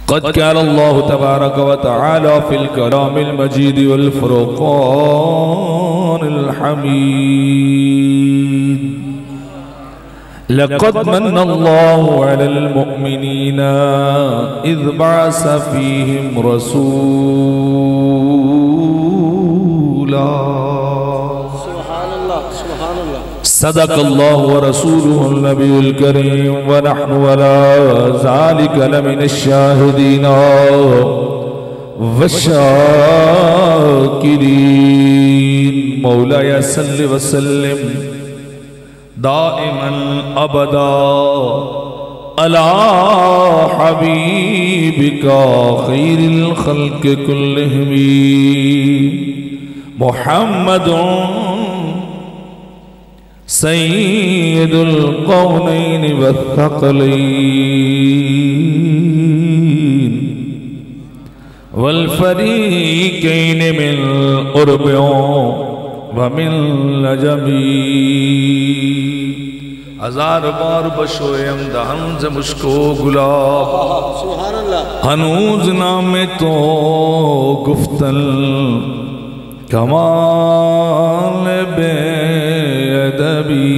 قد قال الله تبارك وتعالى في الكلام المجيد والفرقان الحميد لقد من الله على المؤمنين إذ بعث فيهم رسولا صدق الله ورسوله النبي الكريم ونحن ولا ذلك لمن الشاهدين والشاكرين مولاي صل وسلم دائما أبدا على حبيبك خير الخلق كلهم محمد سيد القونين والثقلين والفريقين من قرب ومن لجبی ہزار بار بشویم دہن سے مشکو گلاب ہنوز نام تو گفتن کمال بے ادبی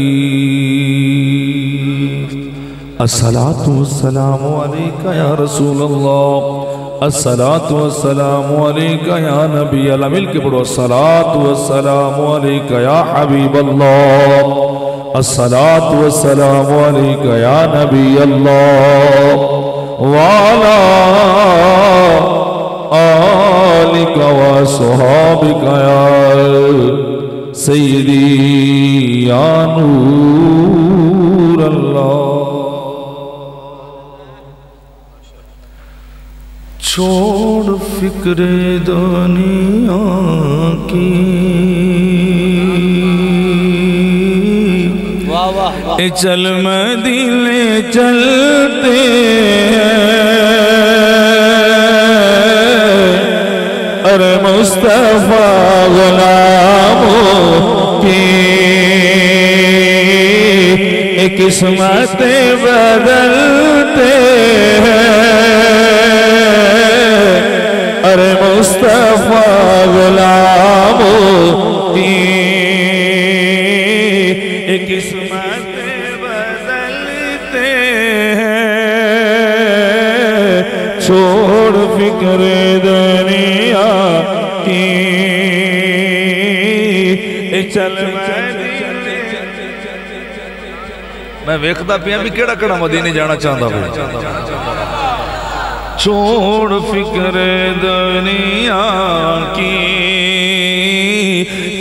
الصلاة والسلام علیکہ یا رسول اللہ الصلاة والسلام علیکہ یا نبی اللہ مل کے پڑھو الصلاة والسلام علیکہ یا حبیب اللہ الصلاة والسلام علیکہ یا نبی اللہ وعلا آلک وصحابک یا سیدی یا نور اللہ چھوڑ فکر دنیا کی چل مدینے چلتے ارے مصطفیٰ غلاموں کی قسمت بدلتے ارے مصطفیٰ غلاموں کی قسمت بدلتے چھوڑ فکر دنیا کی چل میں ویکھدا پیا بھی کیڑا کیڑا مدینے جانا چاہتا ہوں چھوڑ فکر دنیا کی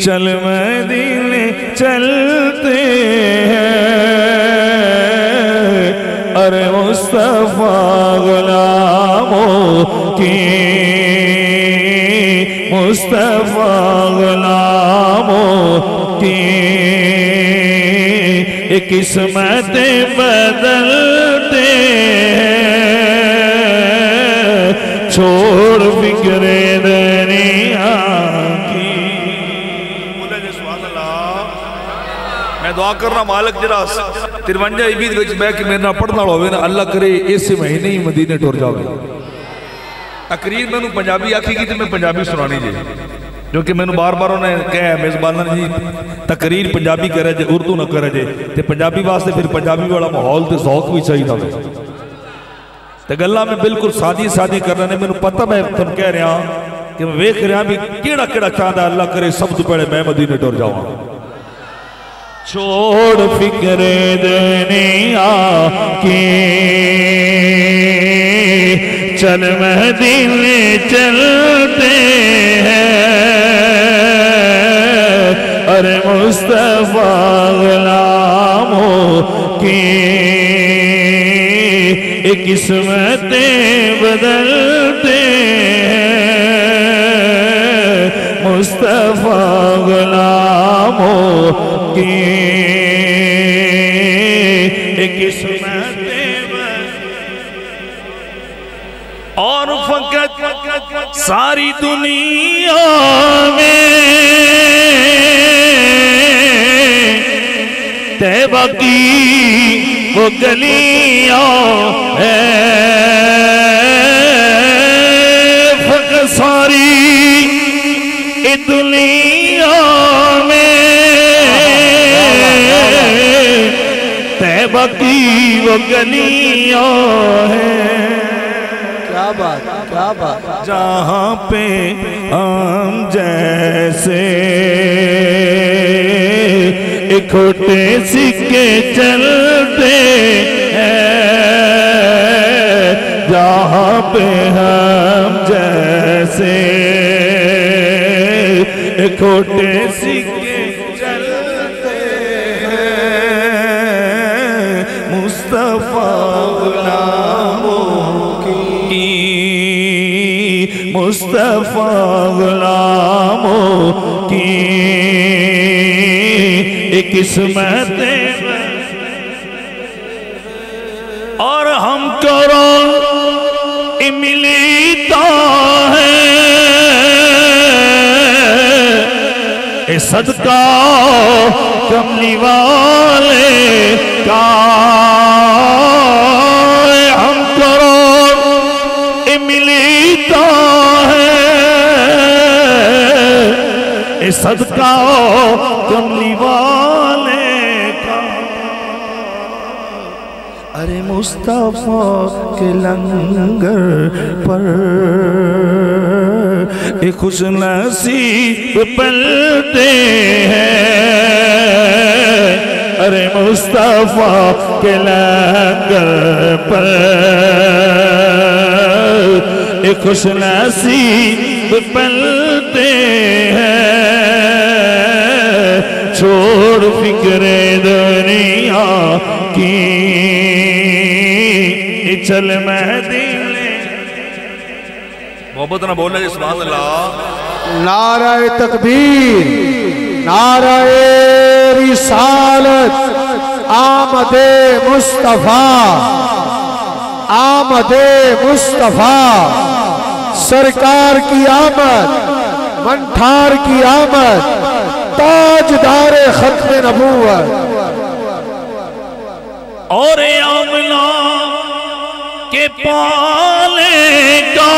چل مدینے چلتے ارے مصطفیٰ غلاموں کی مصطفیٰ غلاموں کی قسمت بدلتے چھوڑ فکر دنیا کی میں دعا کر رہا مالک جرا 53 عبید وچ بے کہ میرے نہ پڑھنا ہوئے نا اللہ کرے ایسے مہینے ہی مدینے ٹور جاؤ تقریر میں نے پنجابی آکھی کی تو میں پنجابی سنانی جائے جو کہ میں نے بار بار انہیں کہا ہے میزبانہ جی تقریر پنجابی کرے جائے اردو نہ کرے جائے تے پنجابی واسطے پھر پنجابی والا ماحول تے ذوق بھی چاہیے تھا تے گلہ میں بالکل سادی سادی کرنے نے میں نے پتہ میں تم کہہ رہا کہ میں ویکھ رہا بھی کیڑا کیڑا چاہتا ہے اللہ کرے سب تو پہلے میں مدینے ٹور جاؤں چھوڑ فکر دنیا کی چل مدینے چلتے ہیں ارے مصطفیٰ غلاموں کی قسمتیں بدلتے ہیں مصطفیٰ غلاموں کی قسمتیں اور فقط ساری دنیا میں طیبہ کی وہ گلیاں فقط ساری دنیا میں طیبہ کی وہ گلیاں ہیں، کیا بات کیا بات، جہاں پہ ہم جیسے اکھوٹے سکے چلتے ہیں، جہاں پہ ہم جیسے اکھوٹے سکے چلتے ہیں، مصطفیٰ غلاموں کی، مصطفیٰ غلاموں کی ایک قسمت اور ہم کرو ملتا ہے اے صدقہ کملی والے کا، ہم کرو ملتا ہے اے صدقہ کملی والے کا، ارے مصطفیٰ کے لنگر پر ایک خوش نصیب پلتے ہیں، ارے مصطفیٰ کے لنگر پر ایک خوش نصیب پلتے ہیں، چھوڑ فکر دنیا کی چل مدینے، محبت نہ بولے سبحان اللہ، نعرہ تکبیر، نعرہ رسالت، آمد مصطفیٰ، آمد مصطفیٰ، سرکار کی آمد، منٹھار کی آمد، تاجدار ختم نبوت، اور آمنہ کے پالے کا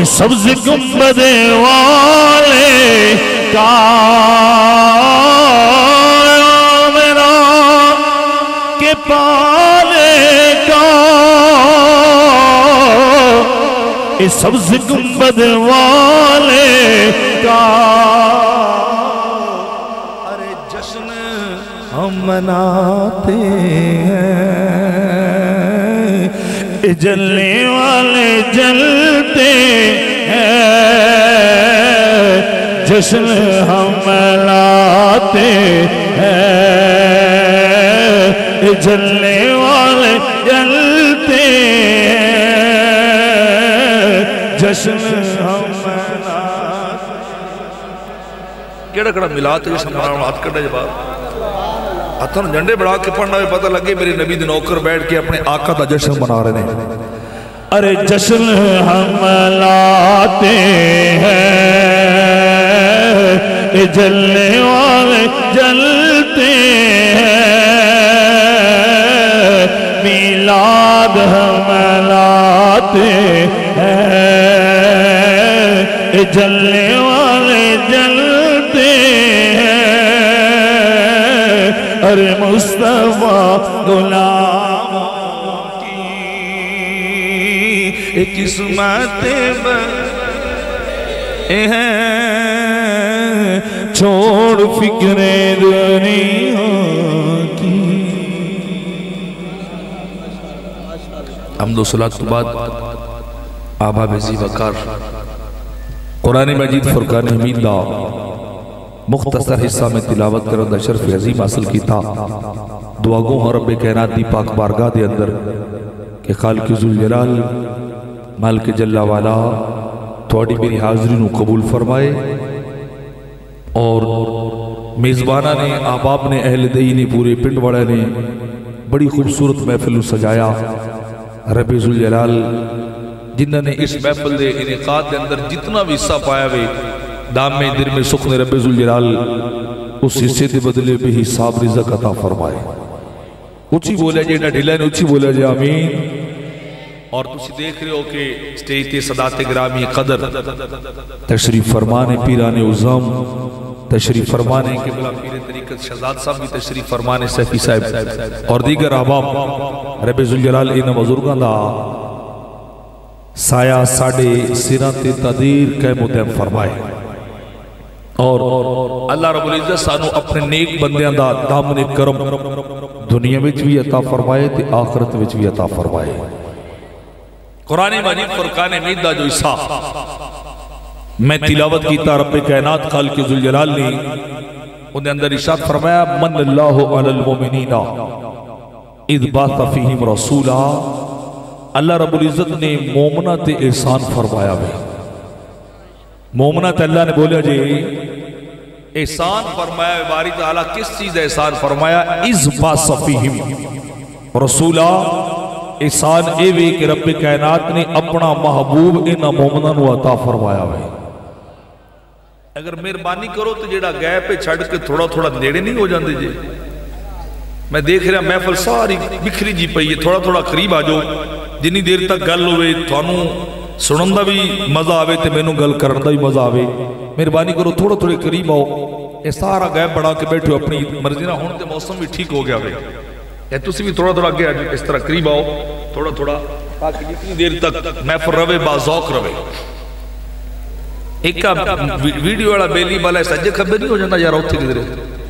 سبز گنبد والے کا، آمنہ کے پالے کا سبز گنبد والے کا، ارے جشن ہم مناتے ہیں، جلنے والے جلتے ہیں، جشن ہم مناتے ہیں، جلنے والے جلتے ہیں، جشن ہم مناتے۔ کیڑا کڑا ملا تے جشن منانا ہاتھ کرنے جباب ہاتھوں جنڈے بڑھا کے پڑھنا بھی پتہ لگے میرے نبی دے نوکر بیٹھ کے اپنے آقا دا جشن منا رہے ہیں، ارے جشن ہم مناتے ہیں، جلنے والے جلتے ہیں، میلاد ہم مناتے ہیں، جلنے والے جلتے ہیں، ارے مصطفیٰ غلاموں کی ایک قسمت ہیں، چھوڑ فکر دنیا کی۔ حمد و صلاۃ کے بعد آبا بزی وقار قرآن مجید فرقان حمید دا مختصر حصہ میں تلاوت کرندہ شرف عظیم حاصل کی تھا، دعا گو ہوں رب کائنات دی پاک بارگاہ دے اندر کہ خالق ذوالجلال مالک جلہ والا تھوڑی میری حاضری نو قبول فرمائے، اور میزبانہ نے، آباب نے، اہل دئی نے، پورے پنڈ وڑے نے بڑی خوبصورت محفل سجایا۔ رب ذوالجلال جنہوں نے اس محفل دے انعقاد دے اندر جتنا بھی حصہ پایا وے دام میں در میں سخن رب ذوالجلال اس حصے دے بدلے بھی حساب رزق عطا فرمائے. اچھی بولے جی نہ ڈھیلا نے اچھی بولے جی آمین. اور تسی دیکھ رہے ہو کہ سٹیج تے صدات گرامی قدر تشریف فرمانے پیران عظام تشریف فرمانے کہ بلا پیر طریقت شہزاد صاحب بھی تشریف فرمانے سیفی صاحب اور دیگر احباب رب ذوالجلال ان بزرگاں دا سایہ ساڑے سرات تدیر کے مدام فرمائے اور اللہ رب العزت سانو اپنے نیک بندیاں دا دامن کرم دنیا وچ بھی عطا فرمائے تے آخرت وچ بھی عطا فرمائے. قرآن مجید فرقان حمید دا جو حصہ میں تلاوت کیتا رب کائنات خالق ذوالجلال نے انہیں اندر ارشاد فرمایا من اللہ علی المومنین اذ بعث فیہم رسولا. اللہ رب العزت نے مومنہ تے احسان فرمایا ہے. مومنہ تے اللہ نے بولیا جی احسان فرمایا باری تعالیٰ کس چیز احسان فرمایا اذ بعث فیہم رسولا. احسان اے وے کہ رب کائنات نے اپنا محبوب انہا مومنہ نو عطا فرمایا ہے. اگر مہربانی کرو تو جیڑا گئے پہ چھڑ کے تھوڑا تھوڑا نیڑے نہیں ہو جاندے جی. میں دیکھ رہا محفل ساری بکھری جی پئی ہے تھوڑا تھوڑا قریب آجو جنی دیر تک گل ہوئے تھانوں سنن دا بھی مزہ آوے تے مینوں گل کرن دا بھی مزہ آوے. مہربانی کرو تھوڑا تھوڑے قریب آؤ. اے سارا گئے بڑھا کے بیٹھے ہو اپنی مرضی نہ ہونے تے موسم بھی ٹھیک ہو گیا ہوئے. اے تسی بھی تھوڑا تھوڑا آگے اس طرح قریب آؤ تھوڑا تھوڑا تاکہ جتنی دیر تک محفل روے بازوق روے. ایک ویڈیو والا بیلی بالا سجے کھبے نہیں ہو جاتا یار اوتھے کدھر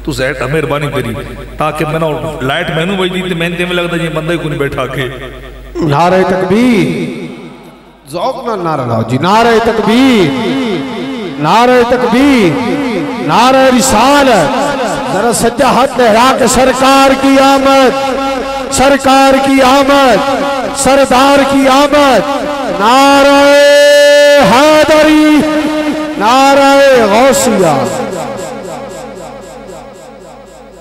تو زیٹ مہربانی کری تاکہ میں لائٹ مینوں بج دی تے میں تے میں لگدا جی بندہ ہی کوئی بیٹھا کے. نعرہ تکبیر ذوق نہ نعرہ لاؤ جی. نعرہ تکبیر نعرہ تکبیر نعرہ رسالت. ذرا سجا ہاتھ لہرا کے سرکار کی آمد سرکار کی آمد سردار کی آمد. نعرہ حیدری نعرہ غوثیہ.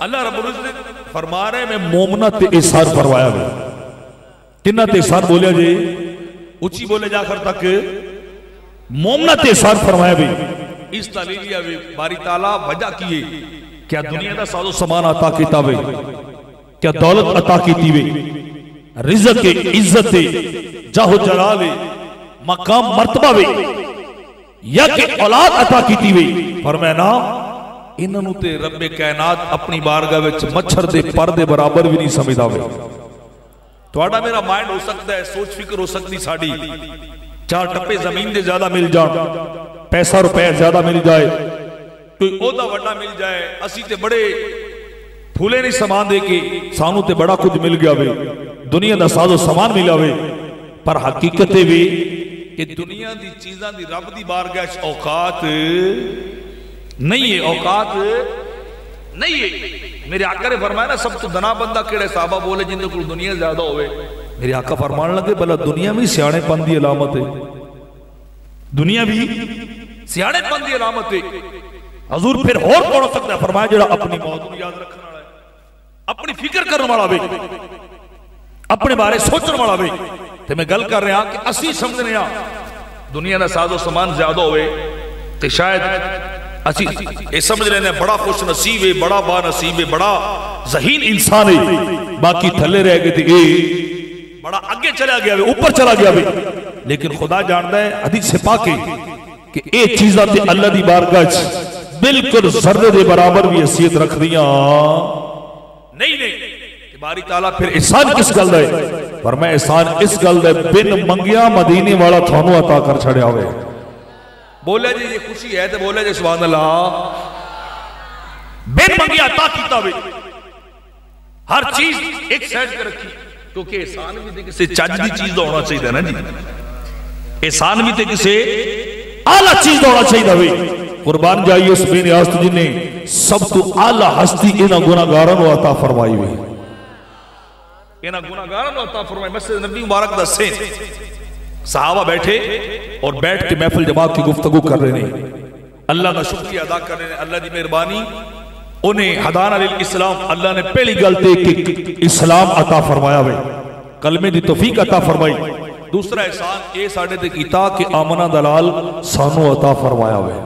اللہ رب العزت فرما رہے میں مومنہ تے احسان فرمایا گیا. کنہ تے احسان بولیا جی اچھی بولے جا کر تک مومنہ تے احسان فرمایا بھی. اس تعلیلیہ بھی باری تعالیٰ وجہ کیے کیا دنیا دا ساز و سامان عطا کیتا وے کیا دولت عطا کیتی وے رزق عزت جاہ و جلال مقام مرتبہ وے یا کہ اولاد عطا کیتی وے. فرمایا انہوں تے رب کائنات اپنی بارگاہ وچ مچھر دے پر دے برابر بھی نہیں سمجھدا وے. تھوڑا میرا مائنڈ ہو سکتا ہے سوچ فکر ہو سکتی ساڑی چار ٹپے زمین دے زیادہ مل جان پیسہ روپے زیادہ مل جائے کوئی عہدہ وڈا مل جائے اسی تے بڑے پھولے نہیں سامان دے کے سانو تے بڑا کچھ مل گیا وے دنیا دا ساز و سامان ملا وے. پر حقیقت وے کہ دنیا دی چیزاں دی رب دی بارگاہ اوقات نہیں ہے اوقات نہیں ہے. میرے آقا نے فرمایا نا سب تو دنا بندہ کیڑے صحابہ بولے جن کو دنیا زیادہ ہوئے. میرے آقا فرمان لگے بلا دنیا بھی سیانے پن دی علامت ہے. دنیا بھی سیانے پن دی علامت ہے. حضور پھر اور کون ہو سکتا ہے فرمایا جڑا اپنی موت کو یاد رکھنا والا ہے اپنی فکر کرنے والا وے اپنے بارے سوچنے والا وے. تے میں گل کر رہا کہ اسی سمجھنے ہاں دنیا دا ساز و سامان زیادہ ہوئے تے شاید اسی یہ سمجھ رہے ہیں بڑا خوش نصیب ہے بڑا با نصیب ہے بڑا ذہین انسان ہے باقی تھلے رہ گئے تھے بڑا آگے چلا گیا ہے اوپر چلا گیا ہے. لیکن خدا جانتا ہے حدیث سے پاک ہے کہ اے چیزاں تے اللہ دی بارگاہ بالکل ذرے دے برابر بھی حیثیت رکھ دیاں نہیں. باری تعالیٰ پھر احسان کس گل دے پر میں احسان اس گل دے بن منگیا مدینے والا تھانو عطا کر چھڑیا ہوئے. بولے جی یہ خوشی ہے تو بولے جی سبحان اللہ بن منگیا عطا کیتا ہوئے ہر چیز ایک سائڈ کر رکھی کیونکہ احسان بھی تے کسے چج دی چیز ہونا چاہیے نا جی. احسان بھی تے کسے اعلیٰ چیز ہونا چاہیے ہوئے. قربان جائیے اس بے نیاز تو جن نے سب تو اعلیٰ ہستی انہاں گناہگاراں نو عطا فرمائی ہوئی انہاں گناہگاراں نو عطا فرمائی. مسجد نبی مبارک دا سین صحابہ بیٹھے اور بیٹھ کے محفل جماعت کی گفتگو کر رہے ہیں اللہ کا شکریہ ادا کر رہے ہیں. اللہ دی مہربانی انہیں ہدانا للاسلام اللہ نے پہلی گلتے کہ اسلام عطا فرمایا ہوئے کلمے دی توفیق عطا فرمائی. دوسرا احسان اے ساڑھے تے کیتا کہ آمنہ دلال سانو عطا فرمایا ہوئے.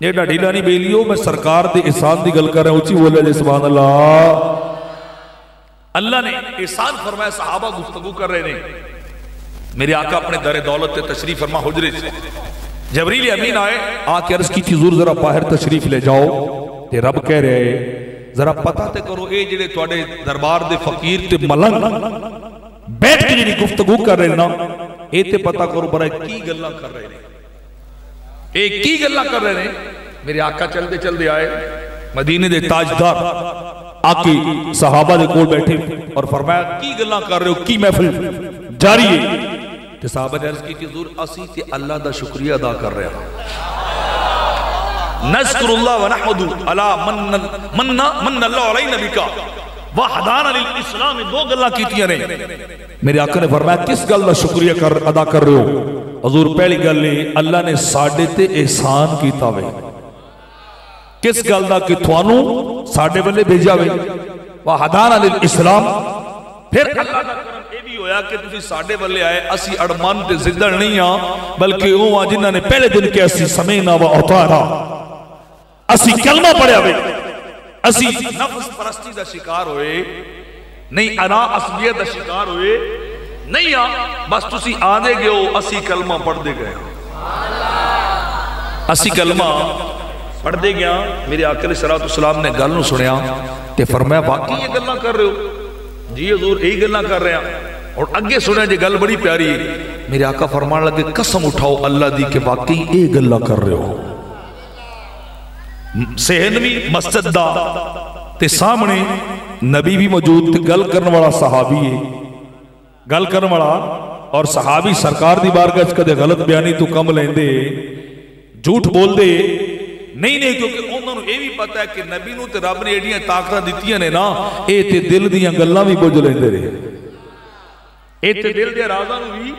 ایڈا ڈھیلا نہیں بیلیو، میں سرکار دے احسان دی گل کر رہا ہوں، اچھی بولے جی سبحان اللہ۔ اللہ نے احسان فرمایا، صحابہ گفتگو کر رہے ہیں، میرے آقا اپنے در دولت تے تشریف فرما حجرے سے، جبریل امین آئے، آ کے عرض کی تھی حضور ذرا باہر تشریف لے جاؤ، تے رب کہہ رہے ذرا پتہ تے کرو اے جڑے تواڈے دربار دے فقیر تے ملنگ بیٹھ کے جڑی گفتگو کر رہے نا، اے تے پتہ کرو برائے کی گلاں کر رہے ہیں، اے کی گلاں کر رہے ہیں۔ میرے آقا چلتے چلتے آئے، مدینے دے تاجدار آقی صحابہ دے کول بیٹھے اور فرمایا کی گلاں کر رہے ہو، کی محفل جاری ہے؟ تے صحابہ نے عرض کی کہ حضور اسی تے اللہ دا شکریہ ادا کر رہے ہیں، نذکر اللہ ونحمد علی من اللہ علینا بکا وحدانا للاسلام، دو گلاں کیتیاں نے۔ میرے آقا نے فرمایا کس گل دا شکریہ ادا کر رہے ہو؟ حضور پہلی گل ہے اللہ نے ساڈے تے احسان کیتا وے، کس گل دا کہ تھانوں ساڈے والے بھیجا وے، وحدانا للاسلام، پھر اللہ دا کرم اے بھی ہویا کہ تسی ساڈے والے آئے، اسی اڑمان تے زدڑ نہیں ہاں، بلکہ وہ جنہاں نے پہلے دن کہ اسی سمینا و اطاعنا، اسی کلمہ پڑھیا وے، اسی نفس پرستی دا شکار ہوئے نہیں، انا عصبیت دا شکار ہوئے نہیں، بس تسی آدھے گئے ہو اسی کلمہ پڑھ دے گئے، اسی کلمہ پڑھ دے گیا۔ میرے آقا علیہ السلام نے گل نو سنیا تے فرمایا واقعی یہ گلاں کر رہے ہو؟ جی حضور یہی گلاں کر رہے ہیں۔ اور اگے سنیا جی گل بڑی پیاری ہے، میرے آقا فرمان لگے قسم اٹھاؤ اللہ دی کہ واقعی یہ گلاں کر رہے ہو۔ سہنوی مسجد دا تے سامنے نبی بھی موجود تے گل کرن والا صحابی ہے، گل کرن والا، اور صحابی سرکار دی بارگاہ کدے غلط بیانی تو کم لیندے، جھوٹ بول دے نہیں، کیونکہ انہوں نے یہ بھی پتا ہے کہ نبی نو تے رب نے ایڈیاں طاقتاں دتیاں نے نا، اے تے دل دیاں گلاں بھی بوجھ لیندے رہے، اے تے دل دے رازاں نو بھی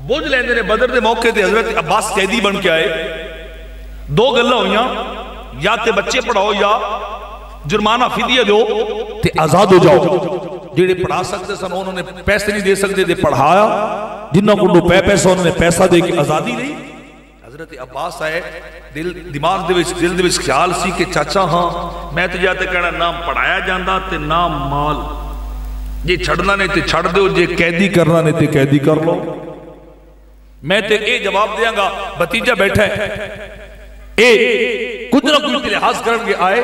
بوجھ لیندے نے۔ بدر دے موقع تے حضرت عباس قیدی بن کے آئے، دو گلاں ہویاں، یا تے بچے پڑھاؤ یا جرمانہ فدیہ دو تے آزاد ہو جاؤ۔ جڑے پڑھا سکتے سن انہوں نے پیسے نہیں دے سکتے تے پڑھایا، جنہاں کو پیسہ انہوں نے پیسہ دے کے آزادی نہیں۔ حضرت عباس آئے، دماغ دے وچ خیال سی کہ چاچا ہاں میں تو جاتے کہنا نام پڑھایا جاندہ تے نام مال، جے چھڑنا نے تے چھڑ دو، جے قیدی کرنا نے تے قیدی کر لو۔ میں تے اے جواب دیاں گا، بتیجہ بیٹھا ہے، اے کچھ نہ کچھ لحاظ کرن کے آئے،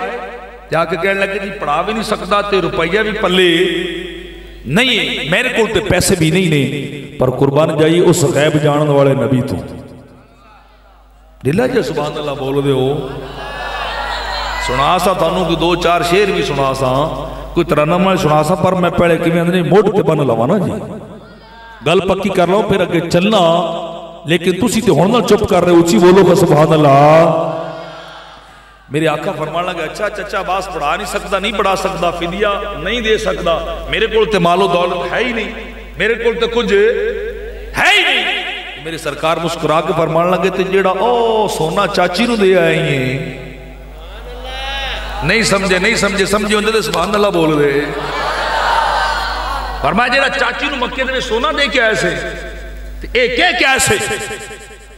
جا کے کہنے لگے جی پڑھا بھی نہیں سکتا تے روپیہ بھی پلے نہیں ہے، میرے کول تے پیسے بھی نہیں نے، پر قربان جائیے اس غیب جانن والے نبی تو دلہ جے سبحان اللہ بول دے ہو۔ سنا سا تھانوں کو دو چار شیر بھی سنا سا، کوئی ترنم سنا سا، پر میں پہلے کہ میں اندھنے موڑ تے بن لوا نا جی، گل پکی کر لو پھر اگے چلنا، لیکن تسی تے ہونا چپ کر رہے اچھی بولو گا سبحان اللہ۔ میرے آقا فرمان لگا اچھا چچا باس پڑھا نہیں سکتا، نہیں پڑھا سکتا، فدیہ نہیں دے سکتا، میرے کول تے مال و دولت ہے ہی نہیں، میرے کول تے کچھ ہے ہی نہیں۔ میرے سرکار مسکرا کے فرمان لگے تے جیڑا او سونا چاچی نو دے آئے ہیں، نہیں سمجھے ہوندے تے سبحان اللہ بول دے۔ فرمایا جیڑا چاچی نو مکے دے سونا دے کے آئے سے تے اے کہہ آئے سے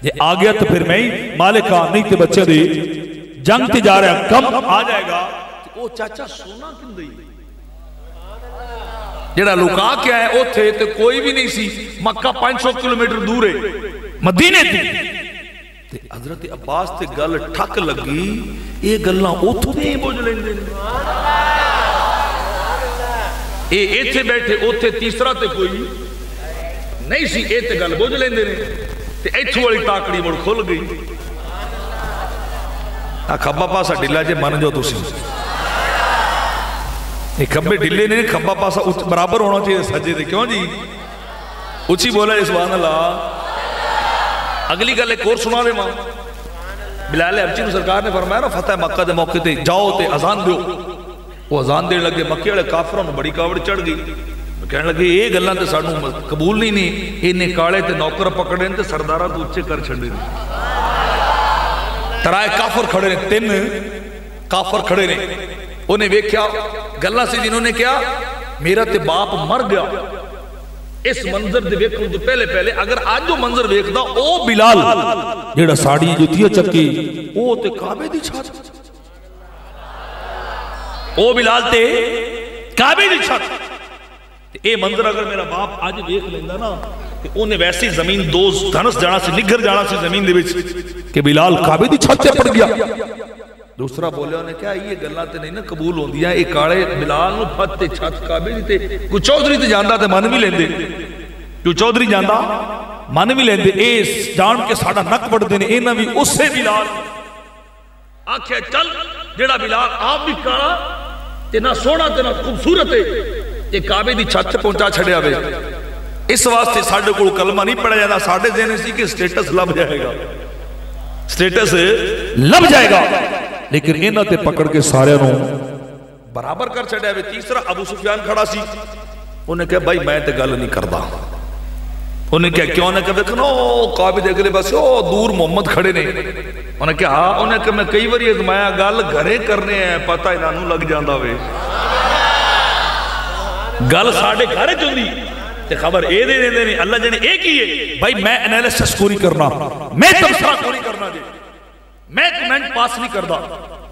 جے آ گیا تو پھر میں ہی مالکہ نہیں تے بچے دے جنگ تے جا رہا کم آ جائے گا، او چاچا سونا کن دئی جڑا لکا کے آئے او تھے تے کوئی بھی نہیں سی، مکہ 500 کلومیٹر دور ہے مدینے تے حضرت عباس تے گل ٹھک لگی، اے گلاں اوتھوں دے بوجھ لیندے اے ایتھے بیٹھے اوتھے تیسرا تے کوئی نہیں سی، اے تے گل بوجھ لیندے نے تے ایتھوں والی تاکڑی مڑ کھل گئی۔ کھبا پاسا ڈھلا جے من جو تسی، یہ کھبے ڈھلے نے، کھبا پاسا برابر ہونا چاہیے سجے دے، کیوں جی اچھی بولا ہے سبحان اللہ۔ اگلی گل ایک اور سنا دے ماں، بلال حبشی سرکار نے فرمایا نا فتح مکہ دے موقع تے جاؤ تے اذان دیو، وہ اذان دے لگے، مکے والے کافروں نے بڑی کاوڑ چڑھ گئی، کہنے لگے یہ گلاں تے سانوں قبول نہیں، انہیں کالے تے نوکر پکڑے تے سرداراں تو اچھے کر چھڑے، ترائے کافر کھڑے نے، 3 کافر کھڑے نے، انہیں ویکھیا گلاں سے جنہوں نے کیا میرا تے باپ مر گیا، اس منظر دے ویکھن تو پہلے پہلے اگر آج جو منظر ویکھدا او بلال جیڑا ساڑی جتیاں چکی او تے کعبے دی چھت او بلال تے کعبے دی چھت اے منظر اگر میرا باپ آج ویکھ لیندا نا کہ انہیں ویسی زمین دوز دھنس جانا سی نگر جانا سی زمین دے وچ کہ بلال کعبے دی چھت تے پڑ گیا دوسرا بولے انہیں کیا یہ گلاں تے نہیں نا قبول ہوندیاں اے کاڑے بلال نو پھت تے چھت کعبے دی تے کوئی چودھری تے جاندا تے من بھی لیندے کوئی چودھری جاندا من بھی لیندے اے جان کے ساڈا نک وڈدے نے انہاں بھی اسے بلال آکھیا چل جیڑا بلال آپ بھی کاڑا تے نہ سونا تے نہ خوبصورت ہے یہ کعبے دی چھت پہنچا چھڑیا وے اس واسطے ساڈے کول کلمہ نہیں پڑھا جاتا ساڈے ذہن سی کہ سٹیٹس لب جائے گا سٹیٹس لب جائے گا لیکن انہاں تے پکڑ کے سارے نو برابر کر چھڑیا وے تیسرا ابو سفیان کھڑا سی انہیں کہا بھائی میں تے گل نہیں کردا انہیں کہا کیوں نے کہا دیکھنا کعبے دے اگلے پاسے دور محمد کھڑے نے انہیں کہا انہیں کہا میں کئی باری ازمایا گل گھرے کرنے ہیں پتہ انہاں نو لگ جاندا وے گل ساڑھے گھرے چندی تے خبر اے دے دے نہیں اللہ جانے ایک ہی ہے بھائی میں انیلیسس کوری کرنا میں تبصرہ کوری کرنا جی میں کمنٹ پاس نہیں کردا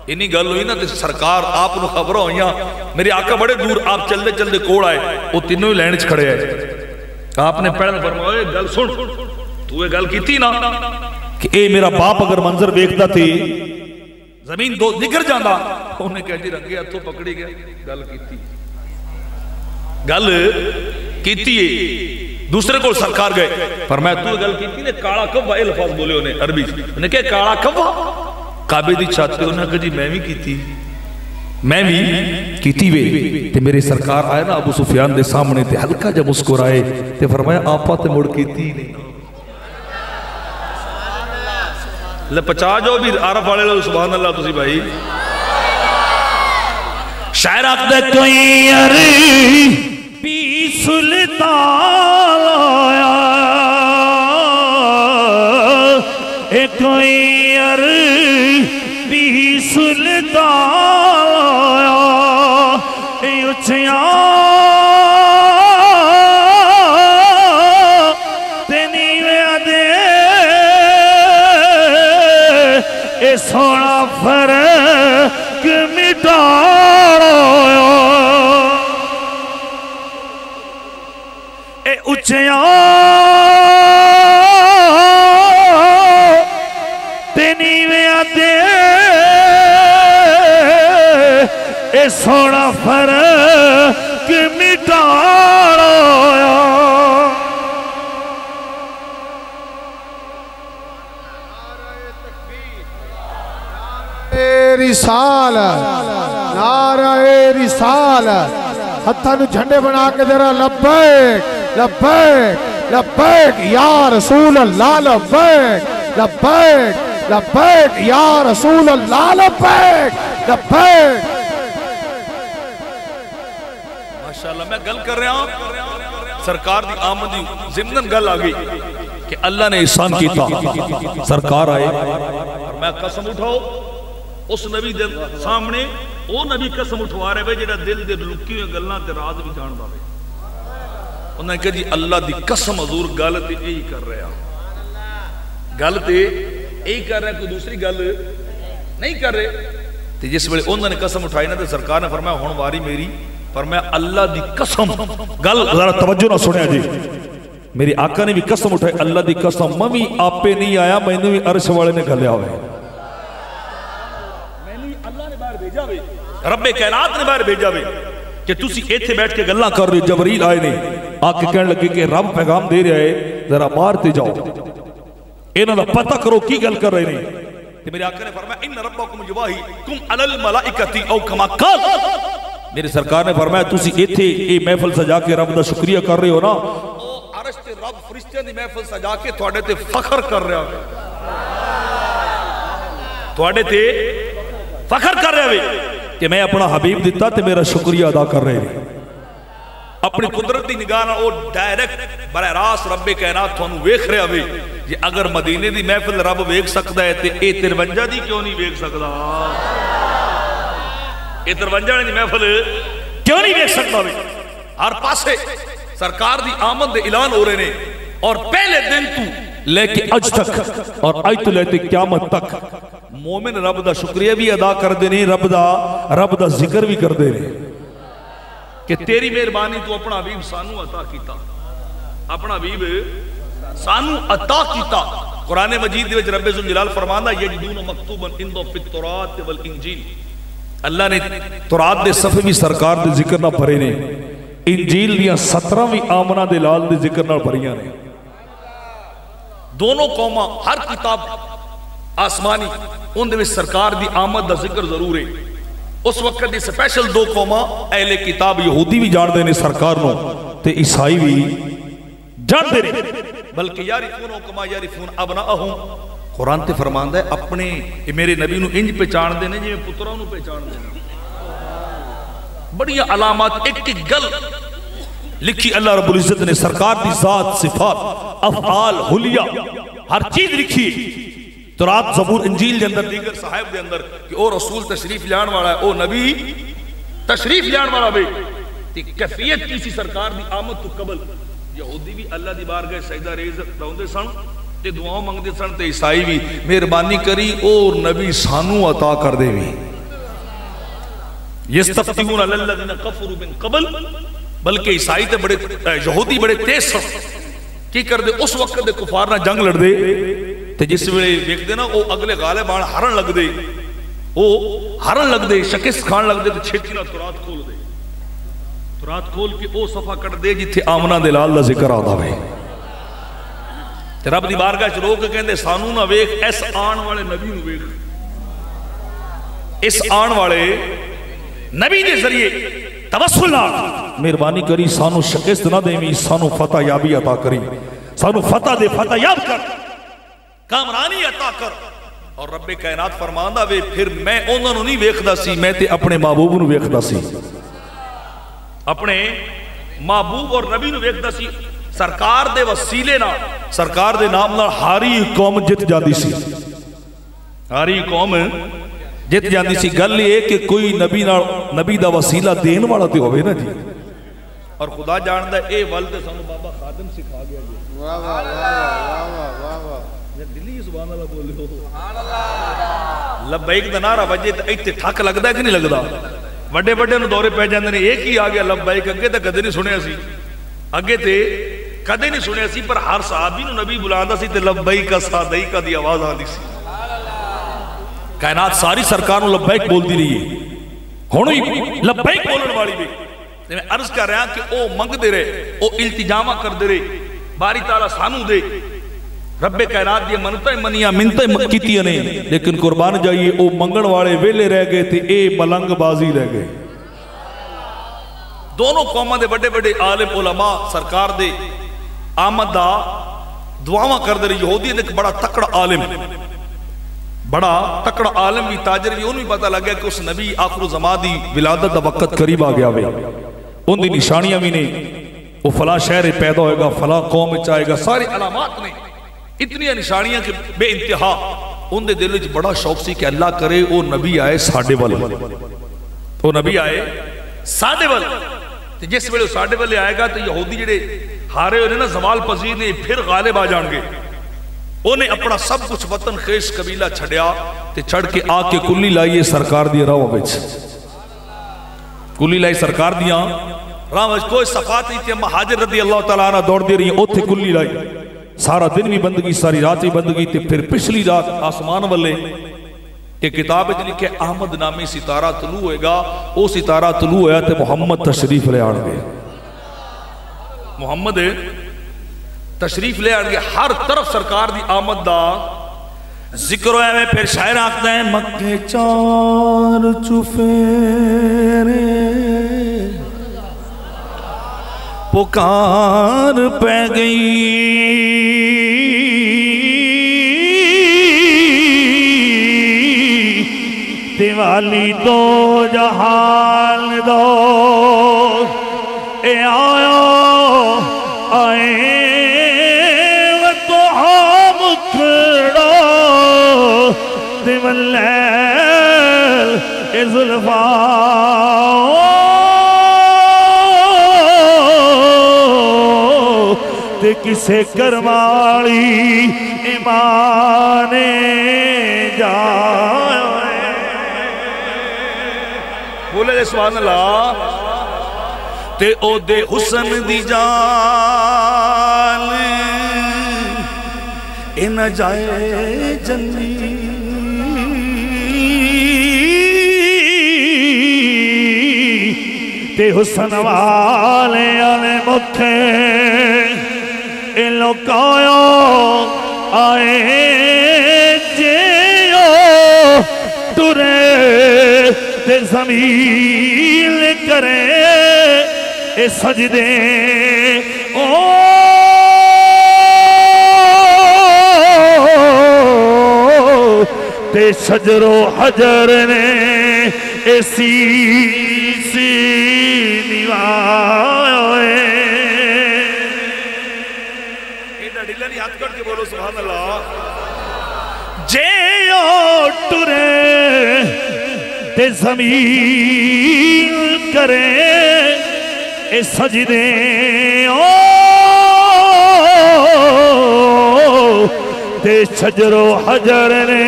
انہی گل ہوئی نا تے سرکار آپ نو خبر ہوئیاں میرے آقا بڑے دور آپ چلدے چلدے کوڑ آئے وہ تینوں ہی لینڈ کھڑے آئے آپ نے پہلے فرمایا گل سن تو یہ گل کیتی نا کہ اے میرا باپ اگر منظر ویکھدا تے زمین دو نگر جاندا انہیں کہا جی رنگے ہتھوں پکڑی گیا گل کیتی گل کیتی ہے دوسرے کو سرکار گئے فرمایا تو گل کیتی نے کالا کوا اے لفظ بولے انہیں عربی انہیں کہا کالا کوا کعبے دی چھت تے انہیں کہا جی میں بھی کیتی وے تے میرے سرکار آئے نا ابو سفیان دے سامنے تے ہلکا جب مسکرائے تے فرمایا آپا تے مڑ کیتی نہیں لے پچا جو بھی عرب والے لوگ سبحان اللہ تسی بھائی شاعر آقدہ کوئی عربی سلطان آیا اے کوئی عربی سلطان آیا اے اچھیاں تینی میں دے اے سونا فرق مٹاڑا اے اچھیاں تینی میں دے اے سونا فرق مٹاڑا رسالت نعرہ رسالت ہتھاں نو جھنڈے بنا کے ذرا لبیک لبیک لبیک یا رسول اللہ لبیک لبیک لبیک یا رسول اللہ لبیک لبیک ماشاءاللہ میں گل کر رہا ہوں سرکار دی آمدی ضمناً گل آگئی کہ اللہ نے احسان کیتا سرکار آئے اور میں قسم اٹھاؤ اس نبی دے سامنے وہ نبی قسم اٹھوا رہے ہوئے جڑا دل دے لکی ہوئے گلنا تے راز بھی جان دا رہے انہوں نے کہا جی اللہ دی قسم حضور گل تے یہی کر رہے ہیں گل تے یہی کر رہے ہیں کوئی دوسری گل نہیں کر رہے تے جس ویلے انہوں نے قسم اٹھائی نا تے سرکار نے فرمایا ہن واری میری فرمایا اللہ دی قسم گل ذرا توجہ نہ سنیا جی میری آقا نے بھی قسم اٹھائی اللہ دی قسم ممی آپے نہیں آیا میں نے بھی عرش والے نے گھلیا ہوئے رب کائنات نے باہر بھیجا وے کہ تسی ایتھے بیٹھ کے گلاں کر رہے جبریل آئے نے آ کے کہنے لگے کہ رب پیغام دے رہا ہے ذرا باہر تے جاؤ انہاں دا پتہ کرو کی گل کر رہے نے کہ میرے آقا نے فرمایا ان ربکم یواہیکم علی الملائکۃ او کما قال میرے سرکار نے فرمایا تسی ایتھے اے محفل سجا کے رب دا شکریہ کر رہے ہو نا او عرش تے رب فرشتیاں دی محفل سجا کے تواڈے تے فخر کر رہا ہے تواڈے تے فخر کر رہے ہوئے کہ میں اپنا حبیب دیتا تے میرا شکریہ ادا کر رہے ہیں اپنی قدرتی نگاہ نہ وہ ڈائریکٹ براہ راست رب کائنات تھانوں ویکھ رہا ہوئے یہ اگر مدینے دی محفل رب ویکھ سکدا ہے تے اے 53 دی کیوں نہیں ویکھ سکدا اے 53 دی محفل کیوں نہیں ویکھ سکدا ہوئے ہر پاسے سرکار دی آمد دے اعلان ہو رہے ہیں اور پہلے دن تو لے کے اج تک اور اج تو لیتے قیامت تک مومن رب دا شکریہ بھی ادا کر دینے، رب دا ذکر بھی کر دینے کہ تیری مہربانی تو اپنا حبیب سانو عطا کیتا، اپنا حبیب سانو عطا کیتا۔ قرآن مجید وچ رب ذوالجلال فرماندا یجدون مکتوبا عندهم فی التوراۃ والانجیل، اللہ نے تورات دے صفحے بھی سرکار دے ذکر نہ بھرے نے، انجیل دیاں 17ویں آمنہ دے لال دے ذکر نہ بھریاں نے۔ دونوں قوماں ہر کتاب آسمانی ان دے وچ سرکار دی آمد دا ذکر ضرور ہے۔ اس وقت دی سپیشل دو قوماں اہل کتاب یہودی بھی جان دے نے سرکار نو تے عیسائی بھی جان دے نے، بلکہ یعرفون کما یعرفون ابناءہم، قرآن تے فرماندا ہے اپنے میرے نبی نو انج پہچان دے نے جویں پتراں نو پہچان دے نے۔ بڑی علامات ایک گل لکھی اللہ رب العزت نے، سرکار دی ذات، صفات، افعال، حلیہ، ہر چیز لکھی تورات، زبور، انجیل دے اندر، دیگر صحائف دے اندر کہ او رسول تشریف لیان والا ہے، او نبی تشریف لیان والا بے تی کیفیت کسی سرکار دی آمد تو قبل یہودی بھی اللہ دی بارگاہ سجدہ ریز رہندے سن تے دعاؤں منگدے سن تے عیسائی بھی مہربانی کری اور نبی سانو عطا کر دے بھی۔ یستفتحون علی الذین کفروا من قبل، بلکہ عیسائی تے بڑے یہودی بڑے تیز سن کی کر دے اس وقت دے کفار نہ جنگ لڑ دے تے جس ویلے دیکھ دے نا او اگلے غالب آن ہرن لگ دے، او ہرن لگ دے، شکست کھان لگ دے تے چھیتی نہ تورات کھول دے، تورات کھول کے او صفحہ کٹ دے جتھے آمنہ دے لال دا ذکر آدھا ہے تے رب دی بارگاہ چ رو کے کہندے سانو نہ ویکھ، اس آن والے نبی نو ویکھ، اس آن والے نبی دے ذریعے توسل مہربانی کری سانو شکست نہ دیویں، سانو فتح یابی عطا کری، سانو فتح دے، فتح یاب کر، کامرانی عطا کر۔ اور رب کائنات فرماندا وے پھر میں انہاں نوں نہیں ویکھدا سی، میں تے اپنے محبوب نوں ویکھدا سی، اپنے محبوب اور نبی نوں ویکھدا سی۔ سرکار دے وسیلے نال، سرکار دے نام نال ہاری قوم جت جاندی سی، ہاری قوم جت جاندی سی۔ گل یہ کہ کوئی نبی دا وسیلہ دین والا تے ہوئے نا جی، اور خدا جاندا ہے اے ول تے سانو بابا خادم سکھا گیا جی۔ واہ واہ واہ واہ واہ، دلی سبحان اللہ بولے ہو، سبحان اللہ، لبیک دا نعرہ وجے تے ایتھے ٹھک لگدا ہے کہ نہیں لگدا؟ وڈے وڈے نوں دورے پے جاندے نے، ایک ہی آ گیا لبیک، اگے تے کدے نہیں سنیا سی، اگے تے کدے نہیں سنیا سی، پر ہر صحابی نوں نبی بلاندا سی تے لبیک صادق دی آواز آندی سی۔ کائنات ساری سرکار نوں لبیک بول دی رہی ہے، ہن بھی لبیک بولن والی بھی۔ میں عرض کر رہا کہ او منگ دے رہے، او التجامہ کر دے رہے، باری تعالیٰ سانو دے، رب کائنات دی منتیں منیاں منتیں کیتیاں نے، لیکن قربان جائیے او منگن والے ویلے رہ گئے تھے، اے ملنگ بازی رہ گئے۔ دونوں قوماں دے بڑے بڑے عالم علماء سرکار دے آمد دا دعاواں کر دے رہے۔ یہودی ایک بڑا تکڑا عالم، بڑا تکڑا عالم بھی، تاجر بھی، انہوں بھی پتہ لگ گیا کہ اس نبی آخر زمان دی ولادت دا وقت قریب آ گیا ہوئے، ان دی نشانیاں بھی نے، وہ فلاں شہر پیدا ہوئے گا، فلاں قوم چاہے گا، ساری علامات نے، اتنی نشانیاں کہ بے انتہا۔ ان دے دل وچ بڑا شوق سی کہ اللہ کرے او نبی آئے ساڈے ول، او نبی آئے ساڈے ول، جس ویلے ساڈے ول آئے گا تو یہودی جڑے ہارے ہوئے نا زوال پذیر نے پھر غالب آ جان گے۔ انہیں اپنا سب کچھ وطن خیش قبیلہ چھڑیا تے چھڑ کے آ کے کلی لائیے سرکار دی راہ وچ، کلی لائی سرکار دیاں راہ وچ، کوئی صفات نہیں تھی، اما حاجر رضی اللہ تعالیٰ عنہ دوڑ دے رہی ہیں، اوتھے کلی لائی، سارا دن بھی بندگی، ساری رات بھی بندگی، تے پھر پچھلی رات آسمان والے کہ کتاب وچ لکھے احمد نامی ستارہ طلوع ہوئے گا، او ستارہ طلوع ہویا تے محمد تشریف لے آن گے، محمد تشریف لے آن گے، ہر طرف سرکار دی آمد دا ذکر ہویا میں۔ پھر شاعر آکھتا ہے مکے چار چفیرے پکار پہ گئی، دیوالی دو جہان دو اے آیا آئے تو ہم کھڑا دیواللیل اے زلفاں تے کسے کرمالی ایمان جائے بولے جے سبحان اللہ تے او دے حسن دی جان اے نہ جائے جنی تے حسن والے آلے مکھے اے لوکایا آئے جیو ٹرے تے زمین کرے اے سجدے تے شجر و حجر نے ایسی سی نیوائے ایڈا ڈیلہ نہیں ہاتھ کر کے بولو سبحان اللہ جے ٹرے تے زمین کرے اے سجدے تے شجر و حجر نے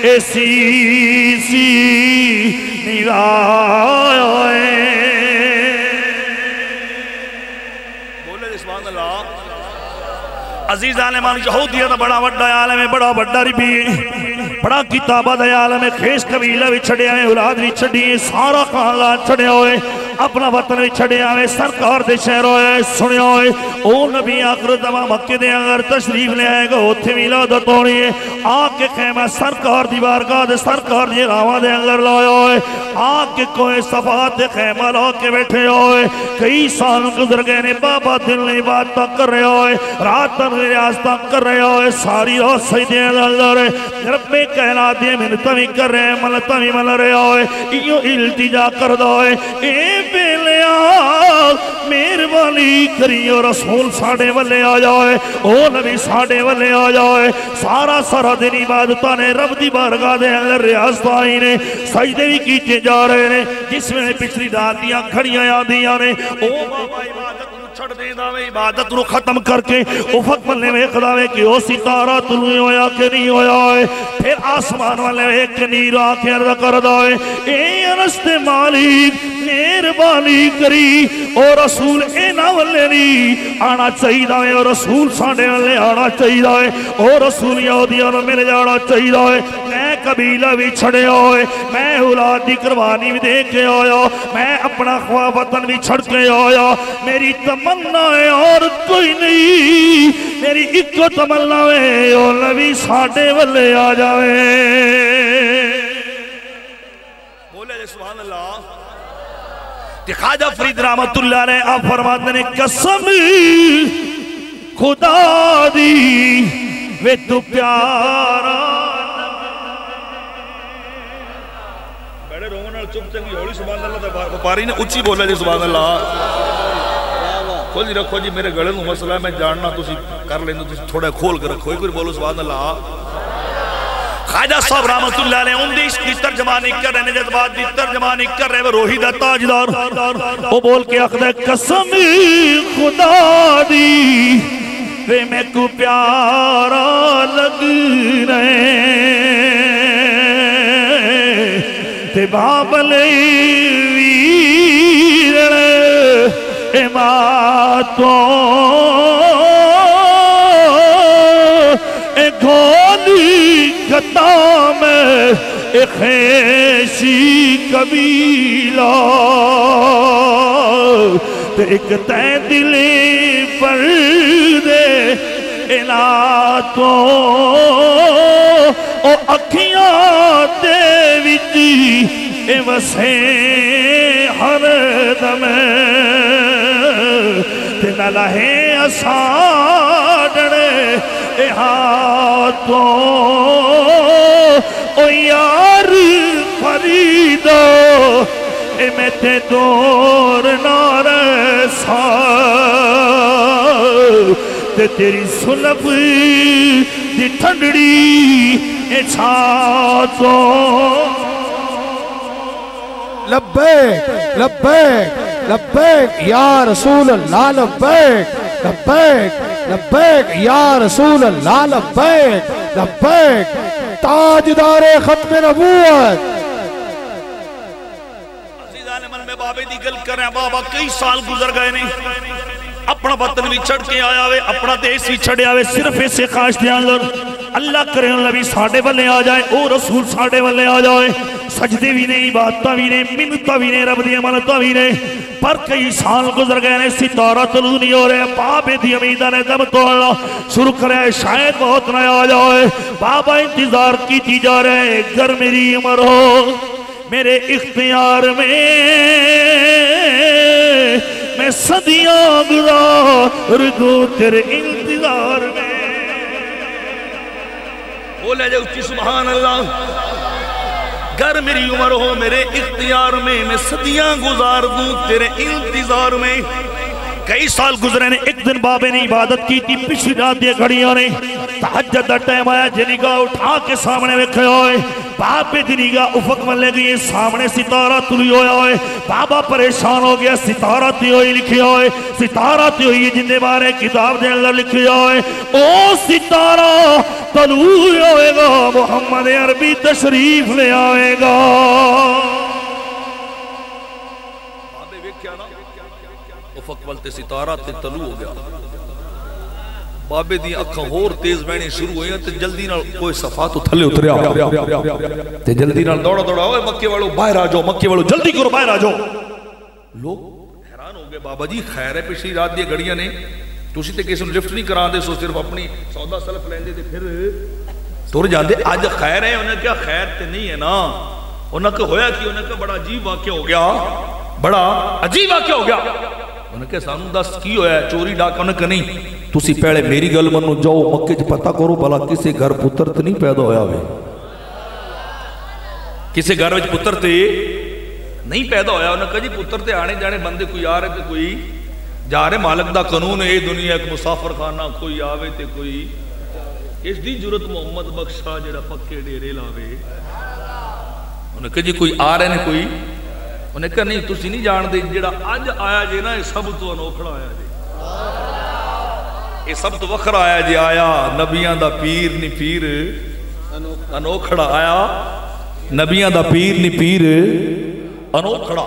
ایسی سی نیوائے بولے جے سبحان اللہ عزیز عالمان یہودیہ دا بڑا وڈا عالم ہے بڑا وڈا ربی بڑا کتابہ دا عالم ہے خیش قبیلہ بھی چھڑے آئے اولاد بھی چھڑی ہیں سارا خاندان چھڑے ہوئے اپنا وطن بھی چھڑے آئے سرکار دے شہر ہوئے سنے ہوئے او نبی آخر زمان مکہ دے اگر تشریف لے آئے گا اتھے ولادت ہونی ہے آکے خیمہ سرکار دی بارگاہ دے سرکار دی راوہ دے اگر لائے ہوئے آکے کوئی صفات دے خیمہ لا کے بیٹھے ہوئے کئی سال گزر گئے نے بابا دل نہیں بات تک کر رہے ہوئے رات تک ریاض تک کر رہے ہوئے ساری رات سجدے اللہ رب کہنا دے منتہ بھی کر رہے ہیں ملتہ بھی مل رہے ہوئے ایو التجا کر دوئے اے بیلیا مہربانی کری اور رسول ساڑھے والے آ جائے او نبی ساڑھے والے آ جائے سارا سارا دن عبادتہ نے رب دی بارگاہ دے اندر ریاض تائی نے سجدے بھی کیتے جا رہے نے جس میں پچھلی داتیاں کھڑیاں یادیاں نے او بابا عبادت چھڑ دے داوے عبادت رو ختم کر کے افق ملنے میں خداوے کہ او ستارہ طلوع ہویا کہ نہیں ہویا ہے پھر آسمان والے ایک نیر آکے عرض کر دائے اے رست مالک مہربانی کری او رسول اے نہ والے نہیں آنا چاہی دائے او رسول ساڑھے والے آنا چاہی دائے او رسول یہودیاں نے میرے جانا چاہی دائے میں قبیلہ بھی چھڑے ہوئے میں اولاد دی قربانی بھی دیکھ کے آیا میں اپنا خواہ وطن بھی چھڑ کے آیا میری تمنا ہے اور کوئی نہیں میری ایک کو تمنا ہے او نبی ساڑھے والے آ جاوے بولے جے سبحان اللہ کہ خواجہ فرید رحمت اللہ نے آپ فرماتے نے قسم خدا دی وے تو پیارا بیڑے رومن اور چپ چنگی ہولی سبحان اللہ پاری نے اچھی بولا جی سبحان اللہ کھول جی رکھو جی میرے گڑے نو مسئلہ ہے میں جاننا تسی کر لیں تو تھوڑا کھول کر رکھو ایک بار بولو سبحان اللہ خواجہ صاحب رحمت اللہ علیہ ان دیش کی ترجمانی کر رہے نجد بات دی ترجمانی کر رہے وہ روحی دا تاجدار وہ بول کے اخدہ قسم خدا دی وے میں کو پیارا لگ رہے تے بابلے ویر اماتوں اے گھولی گتا میں اے خیشی قبیلہ تے ایک تے دلی پر دے الاتوں او اکھیاں دے وچی اے وسے ہر دمیں تے نہ لہے اساڑنے اے ہاتھوں او یار فریدو اے میں تے دور نار سا تے تیری سلب دی ٹھنڈڑی اے چھاتوں لبیک لبیک لبیک یا رسول اللہ لبیک لبیک لبیک یا رسول اللہ لبیک لبیک تاجدار ختم نبوت میں بابے دی گل کر رہے ہیں بابا کئی سال گزر گئے نہیں اپنا وطن بھی چھڑ کے آیا ہوئے اپنا دیس بھی چھڑے آوے صرف اسے خواہش دیاں لر اللہ کرے نبی ساڑھے والے آ جائے او رسول ساڑھے والے آ جائے سجدے بھی نہیں عبادتہ بھی نہیں منتہ بھی نہیں رب دی امانتہ بھی نہیں پر کئی سال گزر گئے نے ستارہ طلوع نہیں ہو رہے بابے دی امیدہ نے دم توڑنا شروع کرے شاید بہت نہ آ جائے بابا انتظار کی تھی جا رہے گر میری عمر ہو میرے اختیار میں صدیاں گزار دوں تیرے انتظار میں بولے جو اچھی سبحان اللہ گر میری عمر ہو میرے اختیار میں صدیاں گزار دوں تیرے انتظار میں کئی سال گزرے نے ایک دن بابے نے عبادت کی تھی پچھلی رات یہ گھڑیاں نے تہجد دا ٹائم آیا جی نگاہ اٹھا کے سامنے ویکھے ہوئے بابے دی نگاہ افق میں لے گئی سامنے ستارہ طلوع ہویا ہوئے بابا پریشان ہو گیا ستارہ تی ہوئی لکھی ہوئے ستارہ تی ہوئی جن دے بارے کتاب دے اللہ لکھی ہوئے او ستارہ طلوع ہوئے گا محمد عربی تشریف لے آئے گا بابے ویکھیا نا افق والتے ستارہ تے طلوع ہو گیا بابے دی اکھاں ہور تیز بہنے شروع ہوئی ہیں تے جلدی نال کوئی صفحہ تو تھلے اتریا تے جلدی نال دوڑا دوڑا ہوئے مکے والوں باہر آ جاؤ مکے والوں جلدی کرو باہر آ جاؤ لوگ حیران ہو گئے بابا جی خیر ہے پچھلی رات دی گھڑیاں نے تسی تے کسی لفٹ نہیں کران دے سو صرف اپنی سودا سلف لیندے تے پھر تر جاندے اج خیر ہے انہاں کیا خیر تے نہیں ہے نا انہاں کہ ہویا کہ انہاں کہ بڑا عجیب واقعہ ہو گیا بڑا عجیب واقعہ ہو گیا انہاں کہ سانوں دس کی ہویا ہے چوری ڈاکہ انہاں کہ نہیں تسی پہلے میری گل منو جاؤ مکے چ پتہ کرو بھلا کسے گھر پتر تے نہیں پیدا ہویا ہوئے کسے گھر وچ پتر تے نہیں پیدا ہویا انہاں کہا جی پتر تے آنے جانے بندے کوئی آ رہے تے کوئی جا رہے مالک دا قانون ہے دنیا ایک مسافر خانہ کوئی آوے تے کوئی اس دی جرت محمد بخشا جڑا پکے ڈیرے لاوے انہاں کہا جی کوئی آ رہے نے کوئی انہیں کہا نہیں تسی نہیں جان دے جڑا اج آیا جے نا یہ سب تو انوکھڑا آیا جے یہ سب تو وکھرا آیا جی آیا نبیان دا پیر نی پیر انوکھڑا آیا نبیان دا پیر نی پیر انوکھڑا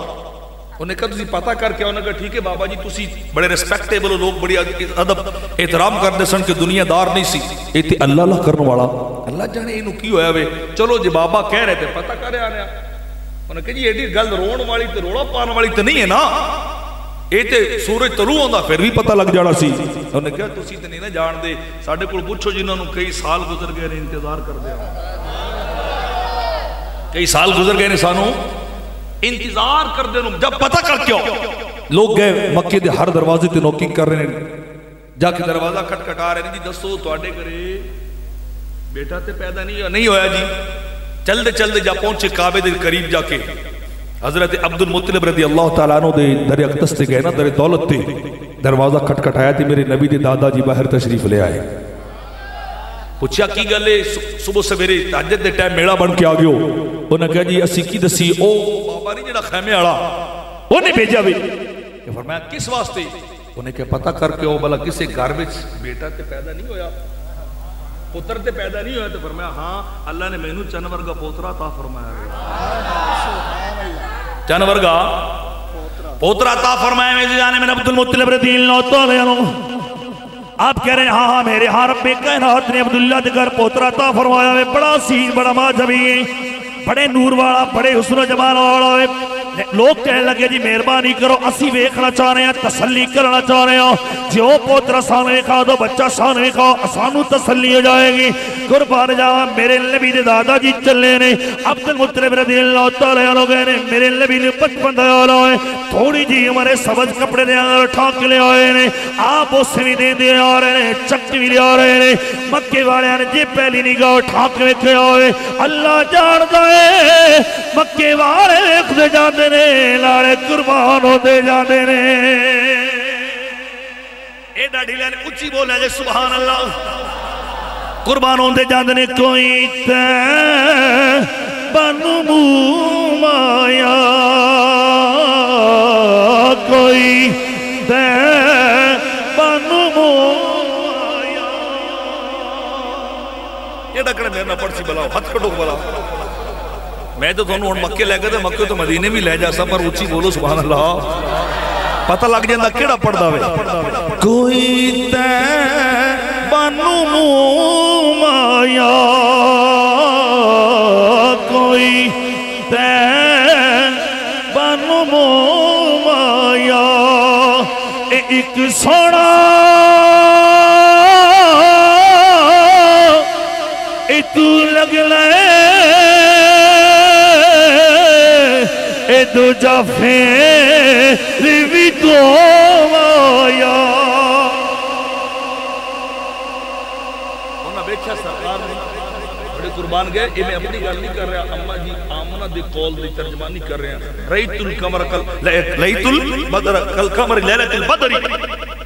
انہیں کہا تسی پتہ کر کے انہیں کہا ٹھیک ہے بابا جی تسی بڑے ریسپیکٹیبل لوگ بڑی ادب احترام کر دے سن کہ دنیا دار نہیں سی یہ تے اللہ اللہ کرنے والا اللہ جانے انہوں کی ہویا وے چلو جی بابا کہہ رہے تھے پتہ کر رہے آنے انہیں کہا جی ایڈی گل رون والی تے روڑا پان والی تے نہیں ہے نا یہ تے سورج طلوع ہوندہ پھر بھی پتہ لگ جانا سی انہوں نے کہا تسی تے نہیں نہ جان دے ساڑھے کل پوچھو جنہوں نے کئی سال گزر گئے نے انتظار کر دیا کئی سال گزر گئے نے سانوں انتظار کر دے جب پتہ کر کیوں لوگ گئے مکے دے ہر دروازے تے نوکنگ کر رہے ہیں جا کے دروازہ کٹ کٹا رہے ہیں جی دسو توڑے کرے بیٹا تے پیدا نہیں ہویا جی چل دے جا پہنچے کعبے دے قریب جا کے حضرت عبد المطلب رضی اللہ تعالیٰ عنہ دے در اقدس تے گئے نا در دولت تے دروازہ کھٹ کھٹایا تھی میرے نبی دے دادا جی باہر تشریف لے آئے پوچھا کی گلے صبح سویرے تہجد دے ٹائم میڑا بن کے آ گیو انہیں کہا جی اسی کی دسی او بابا نہیں جڑا خیمے آڑا انہیں بھیجا بھی کہ فرمایا کس واسطے انہیں کہا پتہ کر کے او بلا کسے گھر وچ بیٹا تے پیدا نہیں ہویا پتر تے پیدا نہیں ہویا تو فرمایا ہاں اللہ نے مینوں چنور کا پوترا عطا فرمایا جانور گا پوترا عطا فرمایا میں جانے میں عبد المطلب رضی اللہ تعالیٰ عنہ آپ کہہ رہے ہیں ہاں میرے ہاں رب کائنات نے عبداللہ دے گھر پوترا عطا فرمایا ہے بڑا سین بڑا ماجبی ہے بڑے نور والا بڑے حسن و جمال والا ہے لوگ کہنے لگے جی مہربانی کرو اسی ویکھنا چاہ رہے ہیں تسلی کرنا چاہ رہے ہیں جو پوترا سامنے کھا دو بچہ سامنے کھا آسانو تسلی ہو جائے گی قربان جاوا میرے نبی دے دادا جی چلے نے عبد المطلب رضی اللہ تعالیٰ عنہ گئے نے میرے نبی نے 55 دا والا ہے تھوڑی جی ہمارے سبز کپڑے دے اندر ٹھا کے لے آئے نے آپ اس بھی دے آ رہے ہیں چک بھی لے آ رہے ہیں مکے والے نے جی پہلی نگاہ ٹھا کے ویکھے آئے اللہ جاندا ہے مکے والے ویکھدے جاندے نے لارے قربان ہوتے جاندے نے اے ڈاڈی لے اچھی بولے جے سبحان اللہ قربان ہوتے جاندے نے کوئی تے بنو مایا کوئی تے بنو آکھنے میرے نہ پڑھ سی بلاؤ ہاتھ کٹو بلاؤ میں تو تھانوں ہن مکے لے گئے تے مکے تو مدینے بھی لے جا سا پر اونچی بولو سبحان اللہ پتہ لگ جاندا کیڑا پڑھدا وے کوئی تے بانو مایا کوئی تے بانو مایا ایک سونا تو لگ لے اے دو جافے ریوی تو آیا انہاں بیٹھا سرکار نے بڑے قربان گئے یہ میں اپنی گل نہیں کر رہا اماں جی آمنہ دی قول دی ترجمانی کر رہے ہیں ریت القمر لیت البدر کالقمر لیلت البدر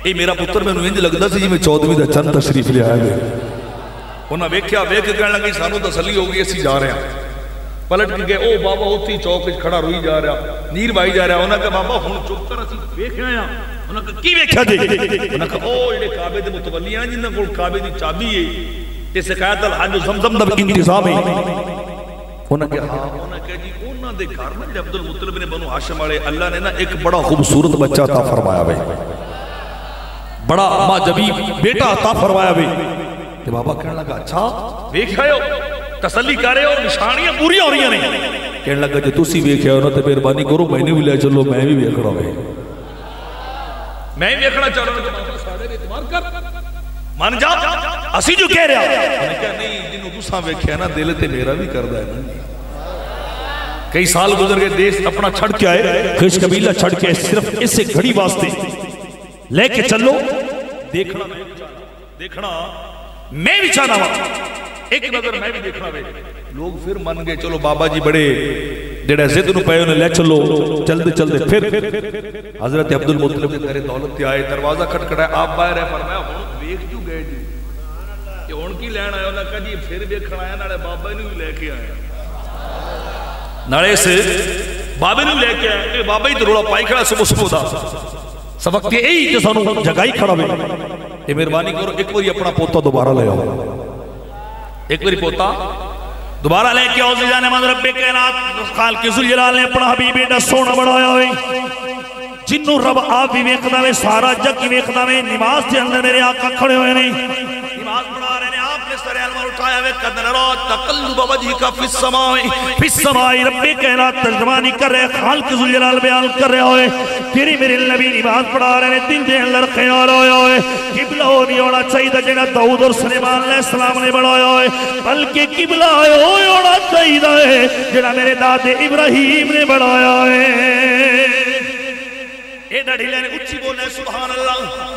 اے میرا پتر میں انج لگدا سی جی میں 14ویں دا چند تشریف لے آیا گئے انہاں ویکھیا ویکھ کہنے لگی سانو تسلی ہو گئی اسی جا رہے ہیں پلٹ کے گئے او بابا اوتھی چوک وچ کھڑا روئی جا رہا نیر بھائی جا رہا انہاں کہا بابا ہن چپ کر اسی ویکھیا ہیں انہاں کہا کی ویکھیا جی انہاں کہا او جڑے کعبے دے متولی ہیں جنہاں کول کعبے دی چابی ہے تے سقایت الحج زمزم دا انتظام ہے انہاں کہا ہاں انہاں کہا جی انہاں دے گھر میں عبد المطلب نے بنو ہاشم والے اللہ نے نا ایک بڑا خوبصورت بچہ عطا فرمایا وے بڑا معجبی بیٹا عطا فرمایا وے کہ بابا کہنے لگا اچھا ویکھ آئے ہو تسلی کر رہے ہو نشانیاں پوری ہو رہی ہیں کہنے لگا جو تسی ویکھ آئے ہو نا تو مہربانی کرو میں نے بھی لے چلو میں بھی ویکھنا ہوئے میں ویکھنا چاہ رہا ہوں کہ بابا سارے بھی اعتبار کر مان جا اسی جو کہہ رہا میں نے کہا نہیں جنہوں تساں ویکھیا نا دل تے میرا بھی کردا ہے کئی سال گزر گئے دیس اپنا چھڑ کے آئے خوش قبیلہ چھڑ کے صرف اس سے گھڑی واسطے لے کے چلو دیکھنا میں بھی چاہنا ہوا ایک نظر میں بھی دیکھنا ہوئے لوگ پھر من گئے چلو بابا جی بڑے جڑے زد نو پہے انہیں لے چلو چلتے چلتے پھر حضرت عبد المطلب کے گھر دولت تے آئے دروازہ کھٹ کھڑا ہے آپ باہر ہے فرمایا ہن ویکھ کیوں گئے جی کہ ہن کی لین آیا انہاں کہا جی پھر ویکھن آیا نالے بابا نوں بھی لے کے آیا نالے سے بابے نوں لے کے آیا کہ بابا ہی تے رولا پائی کھڑا صبح صبح دا سبق یہی تے سانوں جگائی کھڑا ہوئے یہ مہربانی کرو ایک باری اپنا پوتا دوبارہ لے آؤ ایک باری پوتا دوبارہ لے کے آؤ زیجان احمد رب کائنات خالق ذوالجلال نے اپنا حبیب ایڈا سونا بڑھایا ہوئے جنوں رب آپ بھی ویکھدا وے سارا جگ کی ویکھدا وے نماز کے اندر میرے آقا کھڑے ہوئے نہیں نماز پڑھا رہے ہیں آپ نے سر علم اٹھایا وے قد نرا تقلب وجهك فی السماء رب کائنات ترجمانی کر رہے خالق ذوالجلال بیان کر رہے ہوئے تیری میرے نبی نماز پڑھا رہے ہیں دل دے اندر خیال ہویا ہوئے قبلہ نہیں ہونا چاہیے جنہاں داؤد اور سلیمان علیہ السلام نے بنایا ہوئے بلکہ قبلہ ہونا چاہیے جنہاں میرے دادے ابراہیم نے بنایا ہے اے ڈاڑی لینے اچھی بولے سبحان اللہ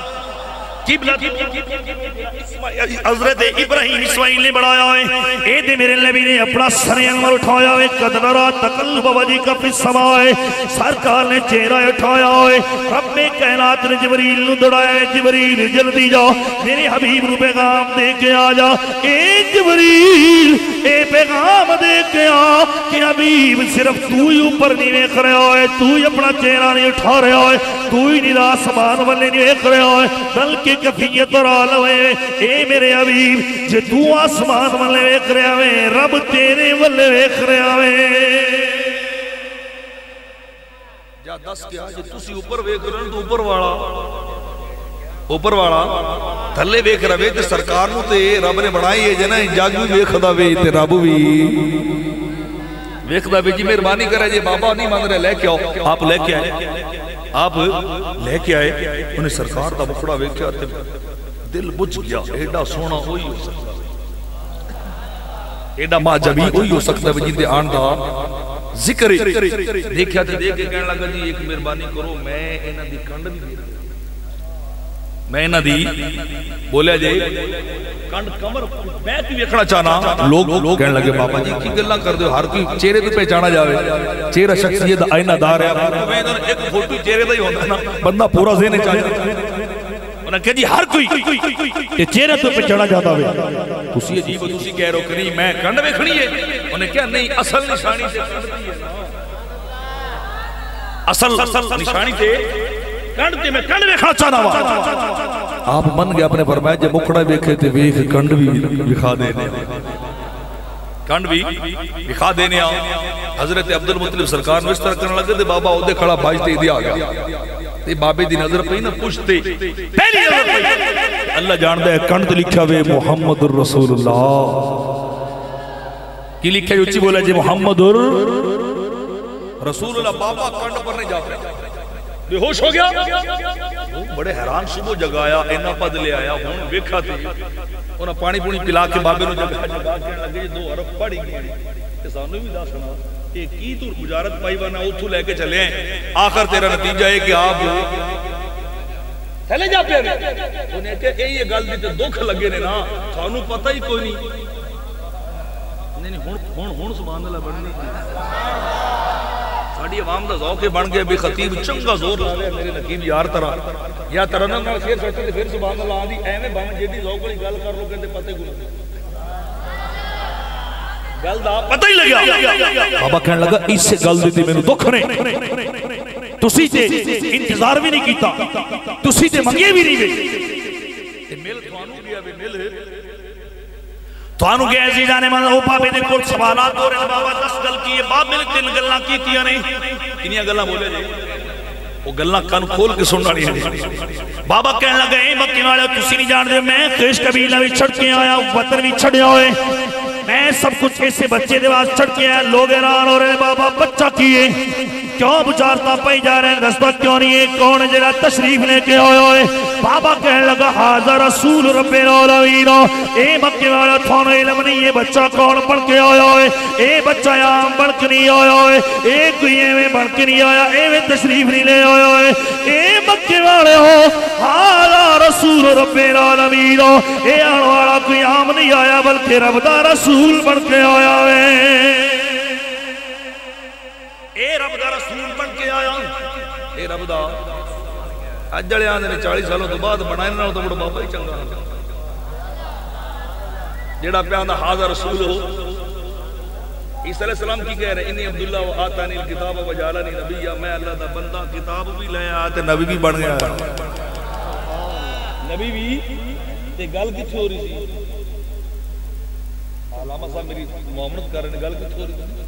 قبلہ حضرت ابراہیم اسماعیل نے بڑھایا ہے اے دے میرے نبی نے اپنا سر انور اٹھایا ہے قد نرا تقلب وجهك فی السماء سرکار نے چہرہ اٹھایا ہے رب کائنات نے جبریل نو دڑایا ہے جبریل جلدی جا میرے حبیب نو پیغام دے کے آ جا اے جبریل اے پیغام دے کے آ کہ حبیب صرف تو ہی اوپر نہیں دیکھ رہا ہے تو ہی اپنا چہرہ نہیں اٹھا رہا ہے تو ہی نہیں آسمان والے نہیں دیکھ رہا ہے بلکہ کفیت اور عالم ہے اے میرے حبیب جے تو آسمان والے دیکھ رہا ہے رب تیرے والے دیکھ رہا ہے جا دس کیا جے تسی اوپر دیکھ رہے ہیں تو اوپر والا تھلے دیکھ رہے تے سرکار نو تے رب نے بنائی ہے جنا جگ بھی ویکھدا وے تے رب بھی ویکھدا وے جی مہربانی کرے جے بابا نہیں مان رہے لے کے آؤ آپ لے کے آئے آپ لے کے آئے انہیں سرکار دا مکڑا ویکھیا تے دل بجھ گیا ایڈا سونا ہوئی ہو سکتا ایڈا معجبی ہوئی ہو سکتا ہے جن دے آن دا ذکر دیکھیا تے دیکھ کے کہنے لگا جی ایک مہربانی کرو میں انہاں دی کنڈ بھی دے رہا میں انہاں دی بولیا جی کنڈ کمر میں کی ویکھنا چاہنا لوگ کہنے لگے بابا جی کی گلاں کر دیو ہر کوئی چہرے تے پہچانا جاوے چہرہ شخصیت آئینہ دار ہے ایک فوٹو چہرے دا ہی ہوتا نا بندہ پورا ذہن چاہیے انہاں کہا جی ہر کوئی کہ چہرے تے پہچانا جاتا ہوئے تسی عجیب ہو تسی کہہ رہو کہ نہیں میں کنڈ ویکھنی ہے انہیں کہا نہیں اصل نشانی سے کنڈ دی ہے اصل نشانی سے کنڈ تے میں کنڈ ویکھنا چاہنا ہوا آپ من گیا اپنے فرمایا جب مکھڑا ویکھے تے ویکھ کنڈ بھی دکھا دے کنڈ بھی دکھا دینے آ حضرت عبدالمطلب سرکار نے اس طرح کرنے لگے بابا وہ دے کھڑا بھاج تے دیا گیا تے بابے دی نظر پئی نا پوچھتے پہلی نظر پئی اللہ جاندا ہے کنڈ تے لکھیا وے محمد رسول اللہ کی لکھیا اونچی بولا جی محمد رسول اللہ بابا کنڈ پر نہیں جا پڑا بے ہوش ہو گیا بڑے حیران صبح جگایا اینا پد لے آیا ہون ویکھا تے انہاں پانی پونی پلا کے بابے نو جگہ کہنے لگے دو عرف پڑی گئی تے سانو بھی دسنا کہ کی تو گزارت پائی وانا اوتھوں لے کے چلے ہیں آخر تیرا نتیجہ ہے کہ آپ تھلے جا پیا انہیں کہ یہ گل دی تے دکھ لگے نے نا تھانو پتہ ہی کوئی نہیں ہن سبحان اللہ بننی ساڑی عوام دا ذوق بن گئے بھی خطیب چنگا زور لا لیا میرے نقیب یار طرح یا ترنم نال پھر سچے تے پھر سبحان اللہ آدھی ایویں بن جیدی ذوق والی گل کر لو کہندے پتہ ہی گل دا پتہ ہی لگیا بابا کہنے لگا اس سے گل دی مینوں دکھ نے تسی تے انتظار بھی نہیں کیتا تسی تے منگے بھی نہیں گئے تے مل تھانو گیا بھی مل تھانو گیا عزیزاں نے او بابے دے کول سوالات ہو رہے بابا 10 گل کیے باب مل 3 گلاں کیتیاں نہیں کنیاں گلاں بولے جی وہ گلاں کان کھول کے سننا نہیں ہے بابا کہنے لگا اے مکے والے تسی نہیں جان دے میں قریش قبیلہ بھی چھڑ کے آیا وطن بھی چھڑیا ہوئے میں سب کچھ ایسے بچے دے واس چھڑ کے آیا لوگ حیران ہو رہے بابا بچہ کیے کیوں بچارتا پائی جا رہے ہیں رستہ کیوں نہیں ہے کون جڑا تشریف لے کے آئے ہوئے بابا کہنے لگا حاضر رسول رب العالمین اے مکے والا تھانو علم نہیں یہ بچہ کون بن کے آیا ہوئے اے بچہ عام بن کے نہیں آیا ہوئے اے کوئی ایویں بن کے نہیں آیا ایویں تشریف نہیں لے آیا ہوئے اے مکے والے ہو حاضر رسول رب العالمین اے آن والا کوئی عام نہیں آیا بلکہ رب دا رسول بن کے آیا ہوئے اے رب دا رسول بن کے آیا اے رب دا اج جڑے آندے نے 40 سالوں تو بعد بنائے نال تو بڑا بابا ہی چنگا جڑا پیا آندا حاضر رسول ہو عیسی علیہ السلام کی کہہ رہے انی عبداللہ و آتانی الکتاب و جعلنی نبیا میں اللہ دا بندہ کتاب بھی لے آیا تے نبی بھی بن گیا نبی بھی تے گل کتھے ہو رہی سی علامہ صاحب میری معاملت کر رہے ہیں گل کتھے ہو رہی سی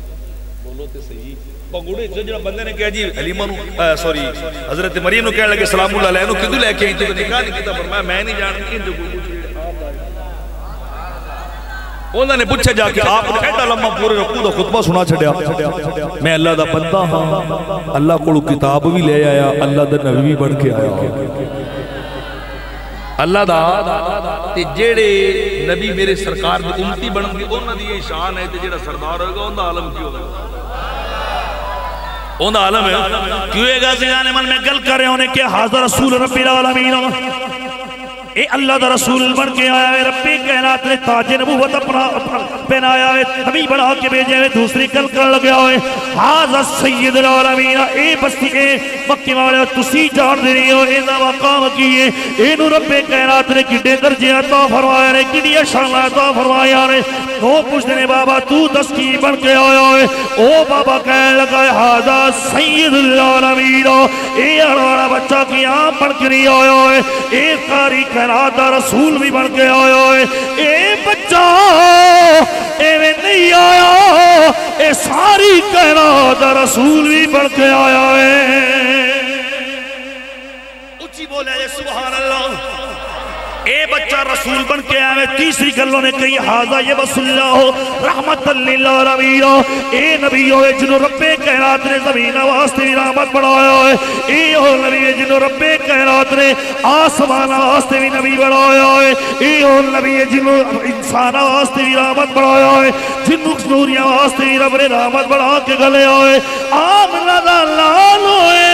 بولو تے صحیح پگوڑے جڑا بندے نے کہا جی حلیمہ نو سوری حضرت مریم نو کہنے لگے سلام اللہ علیہ نو کدو لے کے آئی تے نکاح نہیں کیتا فرمایا میں نہیں جانتی ان کو انہوں نے پوچھا جا کہ آپ نے ایڈا لمحہ پورے رکوع دا خطبہ سنا چھڑیا میں اللہ دا بندہ ہاں اللہ کو کتاب بھی لے آیا اللہ دا نبی بھی بن کے آیا اللہ دا تے جیڑے نبی میرے سرکار دی امتی بنن گے انہاں دی یہ شان ہے تے جیڑا سردار ہوگا انہاں دا عالم کی ہوگا انہاں عالم ہے کیوں ہے گا زیانے من میں گل کر رہے ہونے کہ حاضر رسول رب العالمین اے اللہ دا رسول بن کے آیا ہے رب کائنات نے تاج نبوت اپنا پہنایا ہے نبی بنا کے بھیجے ہوئے دوسری گل کر لگیا ہوئے حاضر سید العالمین اے بستی اے مکے والے تسی جان دے رہی ہو اے دا مقام کیے اینو رب کائنات نے کڈے درجے عطا فرمایا نے کڈی شان عطا فرمایا نے وہ پوچھتے نے بابا تو دس کی بن کے آیا ہوئے او بابا کہنے لگا ہے حاضر سید العالمین اے ہمارا بچہ کی آم بن کے نہیں آیا ہوئے اے قاری کائنات رسول بھی بن کے آیا ہوئے اے بچہ ایویں نہیں آیا اے ساری کائنات رسول بھی بن کے آیا ہوئے اچھی بولے سبحان اللہ اے بچہ رسول بن کے آئے تیسری گلوں نے کہی حاضر یہ بس اللہ رحمت للعالمین اے نبی ہوئے جنہوں رب کائنات نے زمین واسطے بھی رحمت بڑھایا ہوئے اے ہو نبی ہے جنہوں رب کائنات نے آسمان واسطے بھی نبی بڑھایا ہوئے اے ہو نبی ہے جنہوں انسان واسطے بھی رحمت بڑھایا ہوئے جنہوں نوریاں واسطے بھی رب نے رحمت بڑھا کے گلے ہوئے آمنہ دا لال ہوئے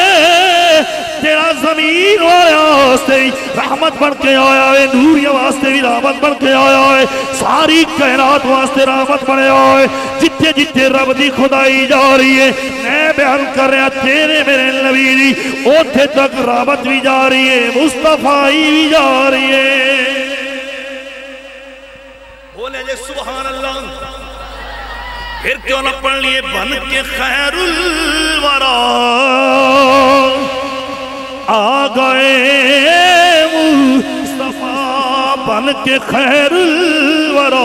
تیرا زمین ہویا واسطے بھی رحمت بڑھ کے آیا ہوئے نوریہ واسطے بھی رحمت بڑھ کے آیا ہوئے ساری کائنات واسطے رحمت بڑھے ہوئے جتے جتے رب دی خدائی جا رہی ہے میں بیان کر رہا تیرے میرے نبی دی اوتھے تک رحمت بھی جا رہی ہے مصطفی بھی جا رہی ہے بولے جے سبحان اللہ پھر کیوں نہ پڑھ لیے بن کے خیر الورا آ گئے مصطفیٰ بن کے خیر الورا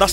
10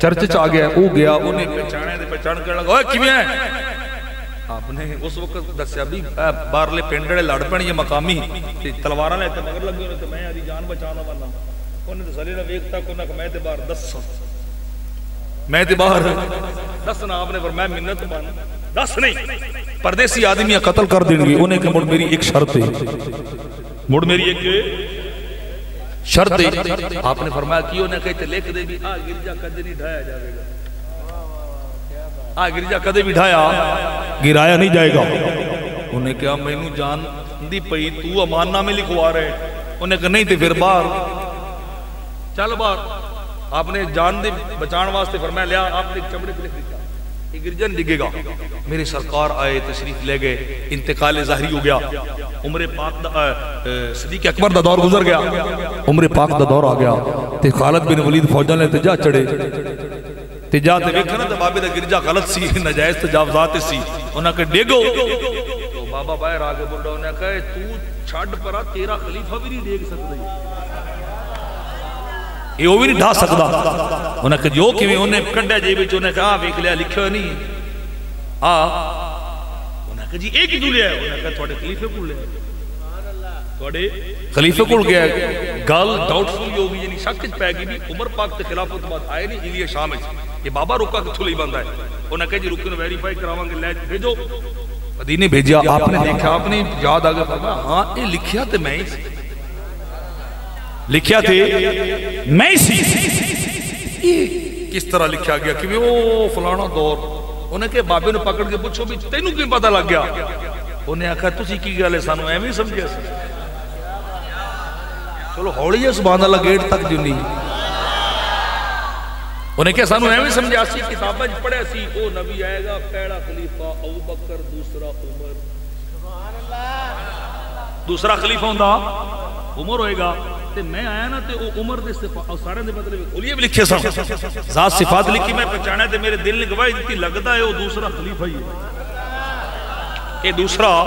چرچ آ گیا وہ گیا انہیں پہچانے دے پہچان کرنے لگا اوے کیویں ہے آپ نے اس وقت دسیا بھی باہرلے پنڈڑے لڑ پڑ یہ مقامی تلواراں لے تے مگر لگے تے میں آدھی جان بچانا والا انہیں تے سارے ویکھ تک انہاں کہ میں تے باہر دس نا آپ نے فرمایا منت مان دس نہیں پردیسی آدمی قتل کر دیں گے انہیں کہ مڑ میری ایک شرط ہے مڑ میری ایک شرط ہے آپ نے فرمایا کیوں نہ کہتے لکھ دے بھی گرجا کدے نہیں ڈھایا جائے گا گرجا کدے بھی ڈھایا گرایا نہیں جائے گا انہیں کہا میں نو جان دی پئی تو امان نامے لکھوا رہے انہیں کہا نہیں تے پھر باہر چل باہر آپ نے جان دے بچان واسطے فرمایا لیا آپ نے چمڑے پہ لکھ دیا یہ گرجن ڈگے گا میرے سرکار آئے تشریف لے گئے انتقال ظاہری ہو گیا عمر پاک صدیق اکبر دا دور گزر گیا عمر پاک دا دور آ گیا تے خالد بن ولید فوجاں لے تجا چڑھے تجا تے ویکھنا تے بابے دا گرجا غلط سی ناجائز تجاوزات سی انہاں کہ ڈگو تو بابا باہر آ کے بڑھا انہاں کہے تو چھڈ پرا تیرا خلیفہ بھی نہیں دیکھ سکدا یہ وہ بھی نہیں ڈھا سکتا انہیں کہ جو کہ انہیں کنڈے جی بچ انہیں کہا ویکھ لیا لکھا نہیں انہیں کہ جی ایک ہی دو لیا ہے انہیں کہا تھوڑے خلیفے کو لے تھوڑے خلیفے کو گیا گال ڈاؤٹ فل ہوگی یعنی شک پہ گی بھی عمر پاک تے خلافت بعد آئے نہیں علیہ شام یہ بابا رکا کہ تھولی بندہ ہے انہیں کہا جی رکن ویریفائی کراواں گے لے بھیجو مدینے بھیجیا آپ نے دیکھا آپ نے یاد آگے فرمایا ہاں یہ لکھیا تے میں ہی لکھیا تھے میں سی کس طرح لکھیا گیا کہ وہ فلانا دور انہیں کہ بابے نے پکڑ کے پوچھو بھی تینوں کیوں پتہ لگ گیا انہیں آکھا تسی کی گل ہے سانو ایویں سمجھیا سی چلو ہولی ہے سبحان اللہ گیٹ تک جو نہیں انہیں کہ سانو ایویں سمجھیا سی کتابیں پڑھے سی او نبی آئے گا پہلا خلیفہ ابوبکر دوسرا عمر دوسرا خلیفہ ہوندا عمر ہوئے گا تے میں آیا نا تے عمر دے صفات سارے دے مطلب اولیاء بھی لکھے سن ذات صفات لکھی میں پہچانا تے میرے دل نے گواہی دیتی لگتا ہے وہ دوسرا خلیفہ ہی ہے یہ دوسرا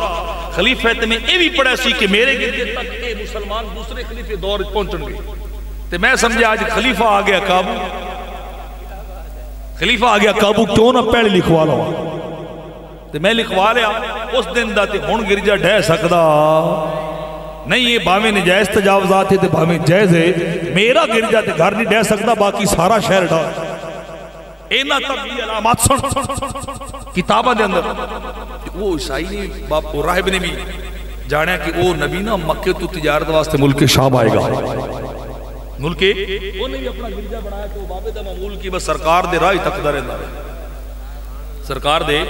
خلیفہ ہے تے میں یہ بھی پڑھا سی کہ میرے گردے تک اے مسلمان دوسرے خلیفے دور پہنچن گے تے میں سمجھا آج خلیفہ آ گیا قابو خلیفہ آ گیا قابو کیوں نہ پہلے لکھوا لو تے میں لکھوا لیا اس دن دا تے ہن گرجا ڈھہ سکدا نہیں یہ بھاویں نجائز تجاوزات ہے تے بھاویں جائز ہے میرا گرجا تے گھر نہیں ڈہ سکتا باقی سارا شہر ڈھا اینا تک بھی علامات سن کتابہ دے اندر وہ عیسائی نے باپ راہب نے بھی جانا کہ وہ نبی نا مکہ تو تجارت واسطے ملک شام آئے گا ملک وہ نے بھی اپنا گرجا بنایا کہ وہ بابے دا معمول کی بس سرکار دے راہ تک دا رہتا ہے سرکار دے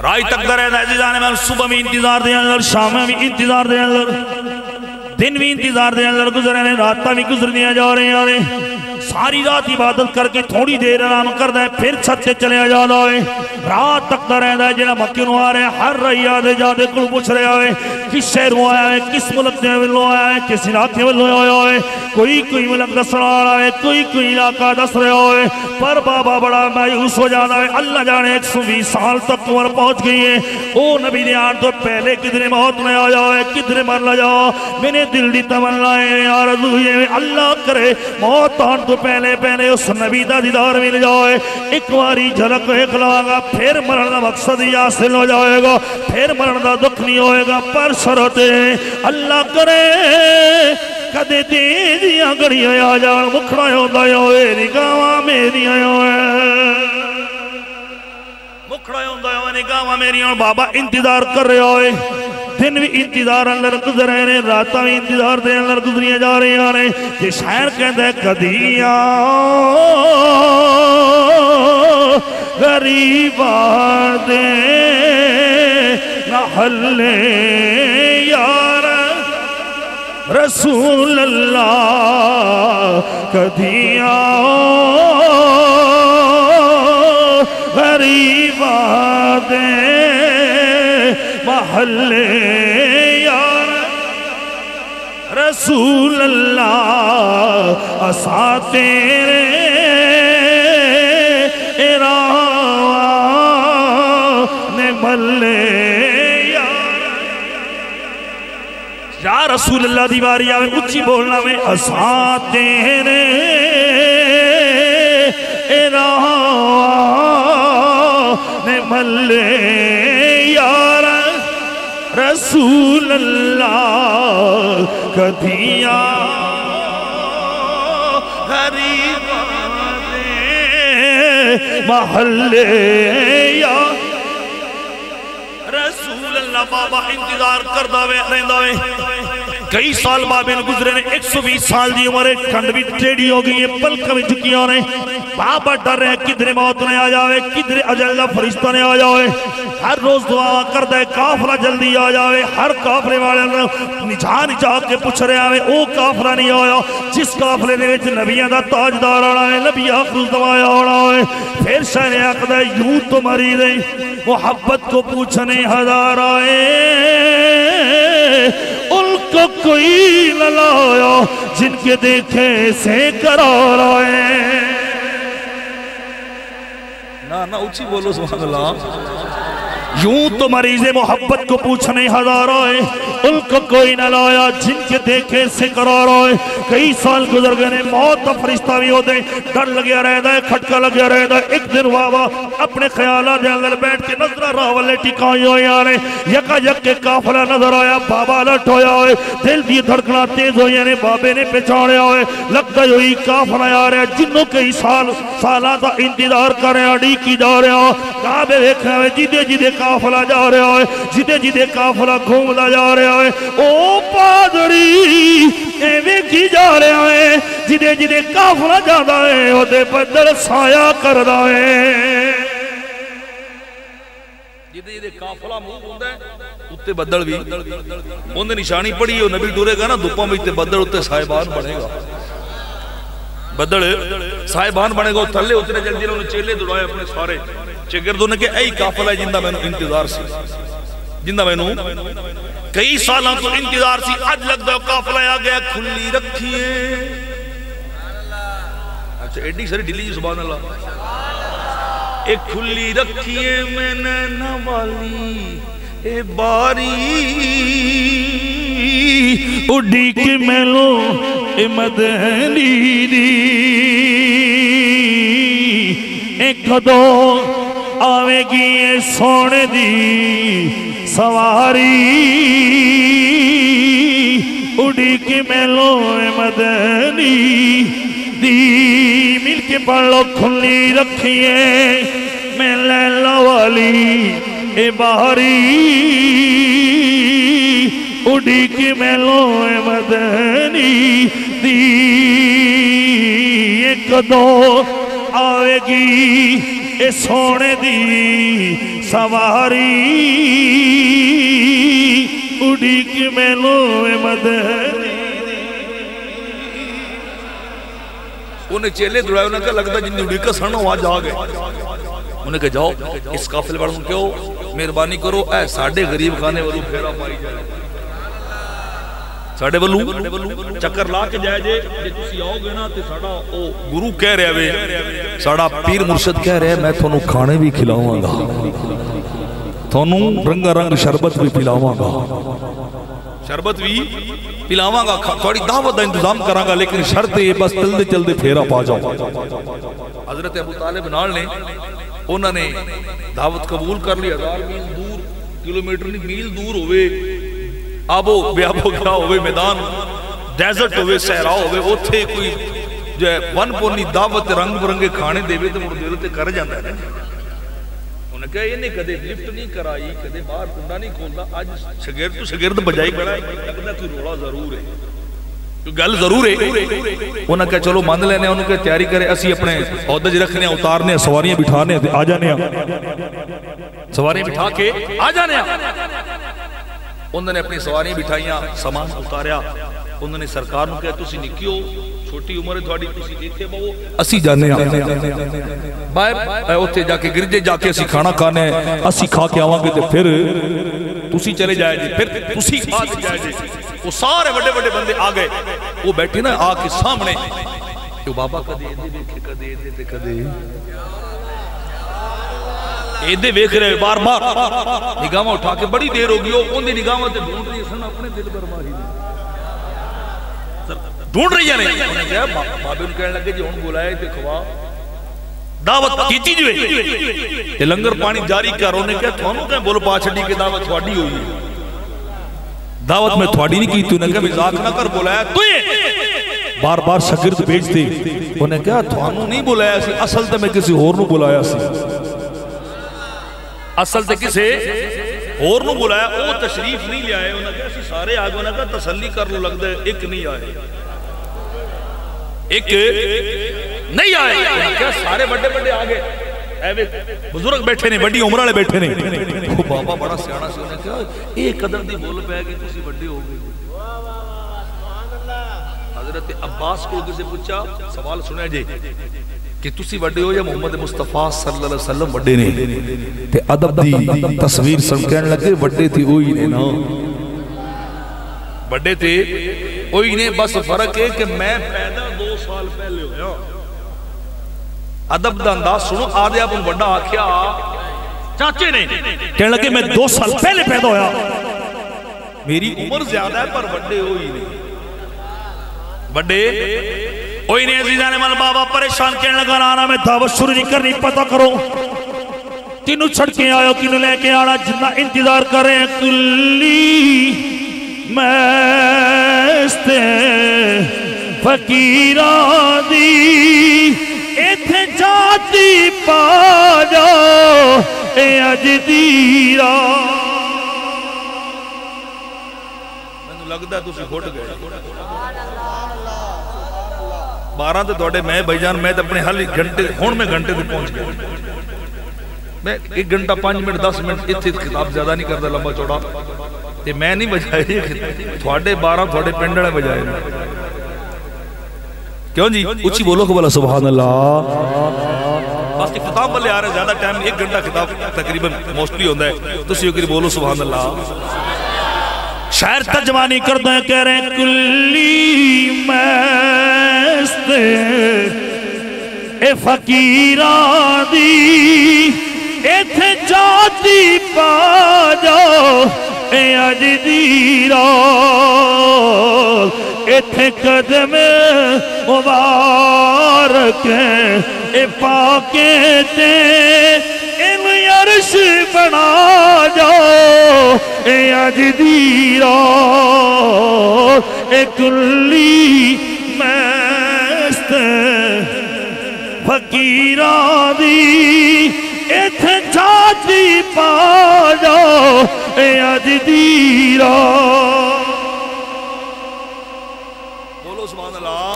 رائی تک در ہے عزیزانے میں صبح میں انتظار دے اندر شام میں انتظار دے اندر دن بھی انتظار دے اندر گزرے ہیں راتہ بھی گزر دیا جا رہے ہیں ساری رات عبادت کر کے تھوڑی دیر آرام کر دیں پھر چھت سے چلے جا رہے رات تک در ہے جنہ مکہ نو آ رہے ہیں ہر رہی آدھے جادے کل پوچھ رہے ہوئے کس شہروں آیا ہے کس ملک دے ولو آیا ہے کس علاقے ولو آیا ہے کوئی ملک دس رہا ہے کوئی علاقہ دس رہے ہوئے پر بابا بڑا مایوس ہو جانا ہے اللہ جانے 120 سال تک عمر پہنچ گئی ہے او نبی نے آن تو پہلے کدھر موت میں آ جاؤ کدھر مر نہ جاؤ میں نے دل دی تمنا ہے آرزو ہے اللہ کرے موت آن تو پہلے اس نبی دا دیدار مل جائے ایک واری جھلک اخلاقا پھر مرن دا مقصد ہی حاصل ہو جائے گا پھر مرن دا دکھ نہیں ہوئے گا پر شرط اللہ کرے کدے دیدیاں گڑیاں آ جان مکھڑا ہوندہ ہوئے نگاواں میریاں ہوئے مکھڑا ہوندہ ہوئے نگاواں میریاں بابا انتظار کر رہے ہوئے دن بھی انتظار اندر گزر رہے ہیں راتہ بھی انتظار دے اندر گزریاں جا رہے ہیں یہ شاعر کہتا ہے کدیاں غریب آدے نہ حلے یار رسول اللہ کدیاں غریب آدے محلے یار رسول اللہ اسا تیرے ایران محلے یا رسول اللہ دیواری آوے اچھی بولنا میں اسا تیرے نے ملے یار رسول اللہ کدھیاں غریباں دے محلے یا رسول اللہ. بابا انتظار کردہ وے رہندہ وے. کئی سال بابے نے گزرے نے 120 سال دی عمر ہے. کھنڈ بھی ٹیڑھی ہو گئی ہے, پلک بھی جھکی ہو رہے. بابا ڈر رہے کدھر موت نے آ جاوے, کدھر اجل دا فرشتہ نے آ جاوے. ہر روز دعا کردہ ہے کافرہ جلدی آ جاوے. ہر کافرے والے نجا کے پوچھ رہے آوے او کافرہ نہیں آیا جس کافرے نے وچ نبیوں دا تاجدار آنا ہے, نبی آخر الزمان آنا ہے. پھر شہر عقدہ یوں تو مری رہی محبت کو پوچھنے ہزار آئے, ان کو کوئی نہ لایا جن کے دیکھے سے قرار آئے. نا اچھی بولو سبحان اللہ. یوں تو مریض محبت کو پوچھنے ہزار آئے, ان کو کوئی نہ لایا جن کے دیکھے سے قرار آئے. کئی سال گزر گئے, موت کا فرشتہ بھی ہوتے, ڈر لگیا رہتا ہے, کھٹکا لگیا رہتا ہے. ایک دن بابا اپنے خیالات دے اندر بیٹھ کے نظرہ راہ والے ٹکائی ہوئی آ رہے. یکا یک کے قافلہ نظر آیا, بابا لٹ ہویا ہوئے, دل دی دھڑکنا تیز ہوئی نے بابے نے پہچانے ہوئے. لگتا ہوئی قافلہ آ رہا ہے جنوں کئی سالہ دا انتظار کر رہے ہیں, اڑی کی جا رہے ہیں. کعبے دیکھ رہے ہیں جیدے جیدے قافلہ جا رہا ہے, جیدے جیدے قافلہ گھومدا جا رہا ہے. او پادری ایویں کی جا رہا ہے جیدے جیدے قافلہ جادا ہے او دے بدل سایہ کردا ہے. جیدے جیدے قافلہ موو ہوندا ہے اتے بدل بھی اون نشانی پڑھی او نبی ٹورے گا نا دھوپاں وچ تے بدل اتے صاحبان بنے گا. بدل صاحبان بنے گا, تھلے اتنے جلدی انہوں نے چیلے دوڑائے اپنے سارے چگردوں نے کہ اے قافلہ ہے جندہ میں نے انتظار سی, جندہ میں نے کئی سالوں تو انتظار سی. آج لگ دا قافلہ آ گیا کھلی رکھیے. اچھا ایڈی ساری ڈیلی جی سبحان اللہ. ایک کھلی رکھیے میں نے نوالی اے باری اڈی کے میلو اے مدنی دی ایک دو آوے گی سونے دی سواری اڈی کے میلو اے مدنی دی. مل کے پڑھ لو کھلی رکھیے میں لیلا والی اے باری اڈی کے میلو اے مدنی دی. ایک دو آوے گی اے سونے دی سواری اڈی کے میلو اے مدنی. انہیں چیلے دوڑائے, انہیں کہا لگتا جن اڑی کا سنو آج آ گئے. انہیں کہا جاؤ اس قافلے والوں کیوں مہربانی کرو اے ساڑھے غریب خانے والوں پھیرا پائی جائے, ساڑھے والوں چکر لا کے جائے جے تسی آؤ گے نا تے ساڑھا او گروہ کہہ رہے ہوئے, ساڑھا پیر مرشد کہہ رہے میں تھونوں کھانے بھی کھلاؤں گا, تھونوں رنگا رنگ شربت بھی پلاؤں گا, شربت بھی پلاواں گا, تھوڑی دعوت دا انتظام کراں گا, لیکن شرط یہ بس چلدے چلدے پھیرا پا جاؤ. حضرت ابو طالب نال نے انہوں نے دعوت قبول کر لی. 1000 میل دور, کلومیٹر نہیں میل دور ہوئے, آبو بیابو گیا ہوئے, میدان ڈیزرٹ ہوئے, صحرا ہوئے, اوتھے کوئی جو ہے ون پونی دعوت رنگ برنگے کھانے دے وے تے مڑ دے تے کر جاندا ہے. انہیں کہا یہ نہیں کدے لفٹ نہیں کرائی, کدے باہر کنڈا نہیں کھولدا, آج شگرد تو شگرد بجائی کھڑا ہے, لگدا کوئی روڑا ضرور ہے, کوئی گل ضرور ہے. انہیں کہا چلو مان لینے, انہوں نے تیاری کرے, اسی اپنے عہدے جی رکھنے اتارنے, سواریاں بٹھانے آ جانے, سواریاں بٹھا کے آ جانے. انہوں نے اپنی سواریاں بٹھائیاں, سامان اتاریا. انہوں نے سرکار نے کہا تسی نکیو, چھوٹی عمر ہے تھوڑی, تسی دیکھے بہو اسی جانے باہر اوتھے جا کے گرجے جا کے اسی کھانا کھانے, اسی کھا کے آواں گے تے پھر تسی چلے جائے جی, پھر تسی کھا کے جائے جی. وہ سارے بڑے بڑے بندے آ گئے, وہ بیٹھے نا آ کے سامنے, کہ بابا کدے دے دیکھے, کدے دے تے کدے ایدے ویکھ رہے بار بار, نگاہ اٹھا کے بڑی دیر ہوگی, ان دی نگاہ تے ڈھونڈ رہی سن اپنے دل پر ماہی ڈھونڈ رہی ہے نہیں. انہیں کہا بابے ان کہنے لگے جی ہون بلائے تے کھوا, دعوت کیتی جو ہے لنگر پانی جاری کر انہوں نے کہا تھوانوں کہیں بول پا چھڑی کہ دعوت تھوڑی ہوئی ہے دعوت میں تھوڑی نہیں کی تو انہوں نے کہا مزاق نہ کر بولایا تو یہ بار بار شگرد بھیجتے انہوں نے کہا تھوانوں نہیں بولایا سی اصل تے میں کسی اور نو بولایا سی اصل تے کسے اور نو بولایا وہ تشریف نہیں لے آئے انہوں نے کہا سارے آگے انہوں نے کہا تسلی کر لو لگ دے ایک نہیں آئے ایک نہیں آئے کیا سارے بڑے بڑے آگے بزرگ بیٹھے نے بڑی عمر والے بیٹھے نے وہ بابا بڑا سیاڑا سے انہیں کہا ایک قدر دی بول پہ کہ تسی بڑے ہو گئے حضرت عباس کو کسی پوچھا سوال سنے جے کہ تسی بڑے ہو یا محمد مصطفیٰ صلی اللہ علیہ وسلم بڑے نے تے ادب دی تصویر سن کہنے لگے بڑے تھی وہی نے نا بڑے تھے وہی نے بس فرق ہے کہ میں پیدا 2 سال پہلے ہویا ادب دا انداز سنو آدھے آپ ان بڑا آکھیا چاچے نے کہنے لگے میں 2 سال پہلے پیدا ہویا میری عمر زیادہ ہے پر بڑے ہوئی نہیں بڑے ہوئی نہیں عزیزان مال بابا پریشان کہنے لگا نانا میں دعوت شروع نہیں کرنی پتہ کرو کنو چھڑ کے آیا کنو لے کے آنا جتنا انتظار کریں کلی میستے فقیران دی ایتھے جاتی پا جاؤ اے اجدیرہ میں نے لگتا ہے تو سے گھوٹ گئے 12 تے توڑے میں بھائی جان میں اپنے حل گھنٹے ہون میں گھنٹے تے پہنچ گیا میں 1 گھنٹہ 5 منٹ 10 منٹ اتھے خطاب زیادہ نہیں کرتا لمبا چوڑا تے میں نہیں بجائے تھوڑے 12 تھوڑے پنڈڑے بجائے کیوں جی اچھی بولو کہ بولا سبحان اللہ بس کہ خطاب بلے آ رہے زیادہ ٹائم 1 گھنٹہ خطاب تقریباً موسٹلی ہوندہ ہے تو اسی وقت بولو سبحان اللہ شاعر ترجمانی کردہ ہیں کہہ رہے ہیں کلی میستے اے فقیران دی ایتھے جاتی پا جاؤ اے اجدیرہ ایتھے قدم مبارک اے پاکے تے ان عرش بنا جاؤ اے اجدیرہ اے کلی میست فقیران دی ایتھے جاتی پا جاؤ اے اجدیرہ بولو سبحان اللہ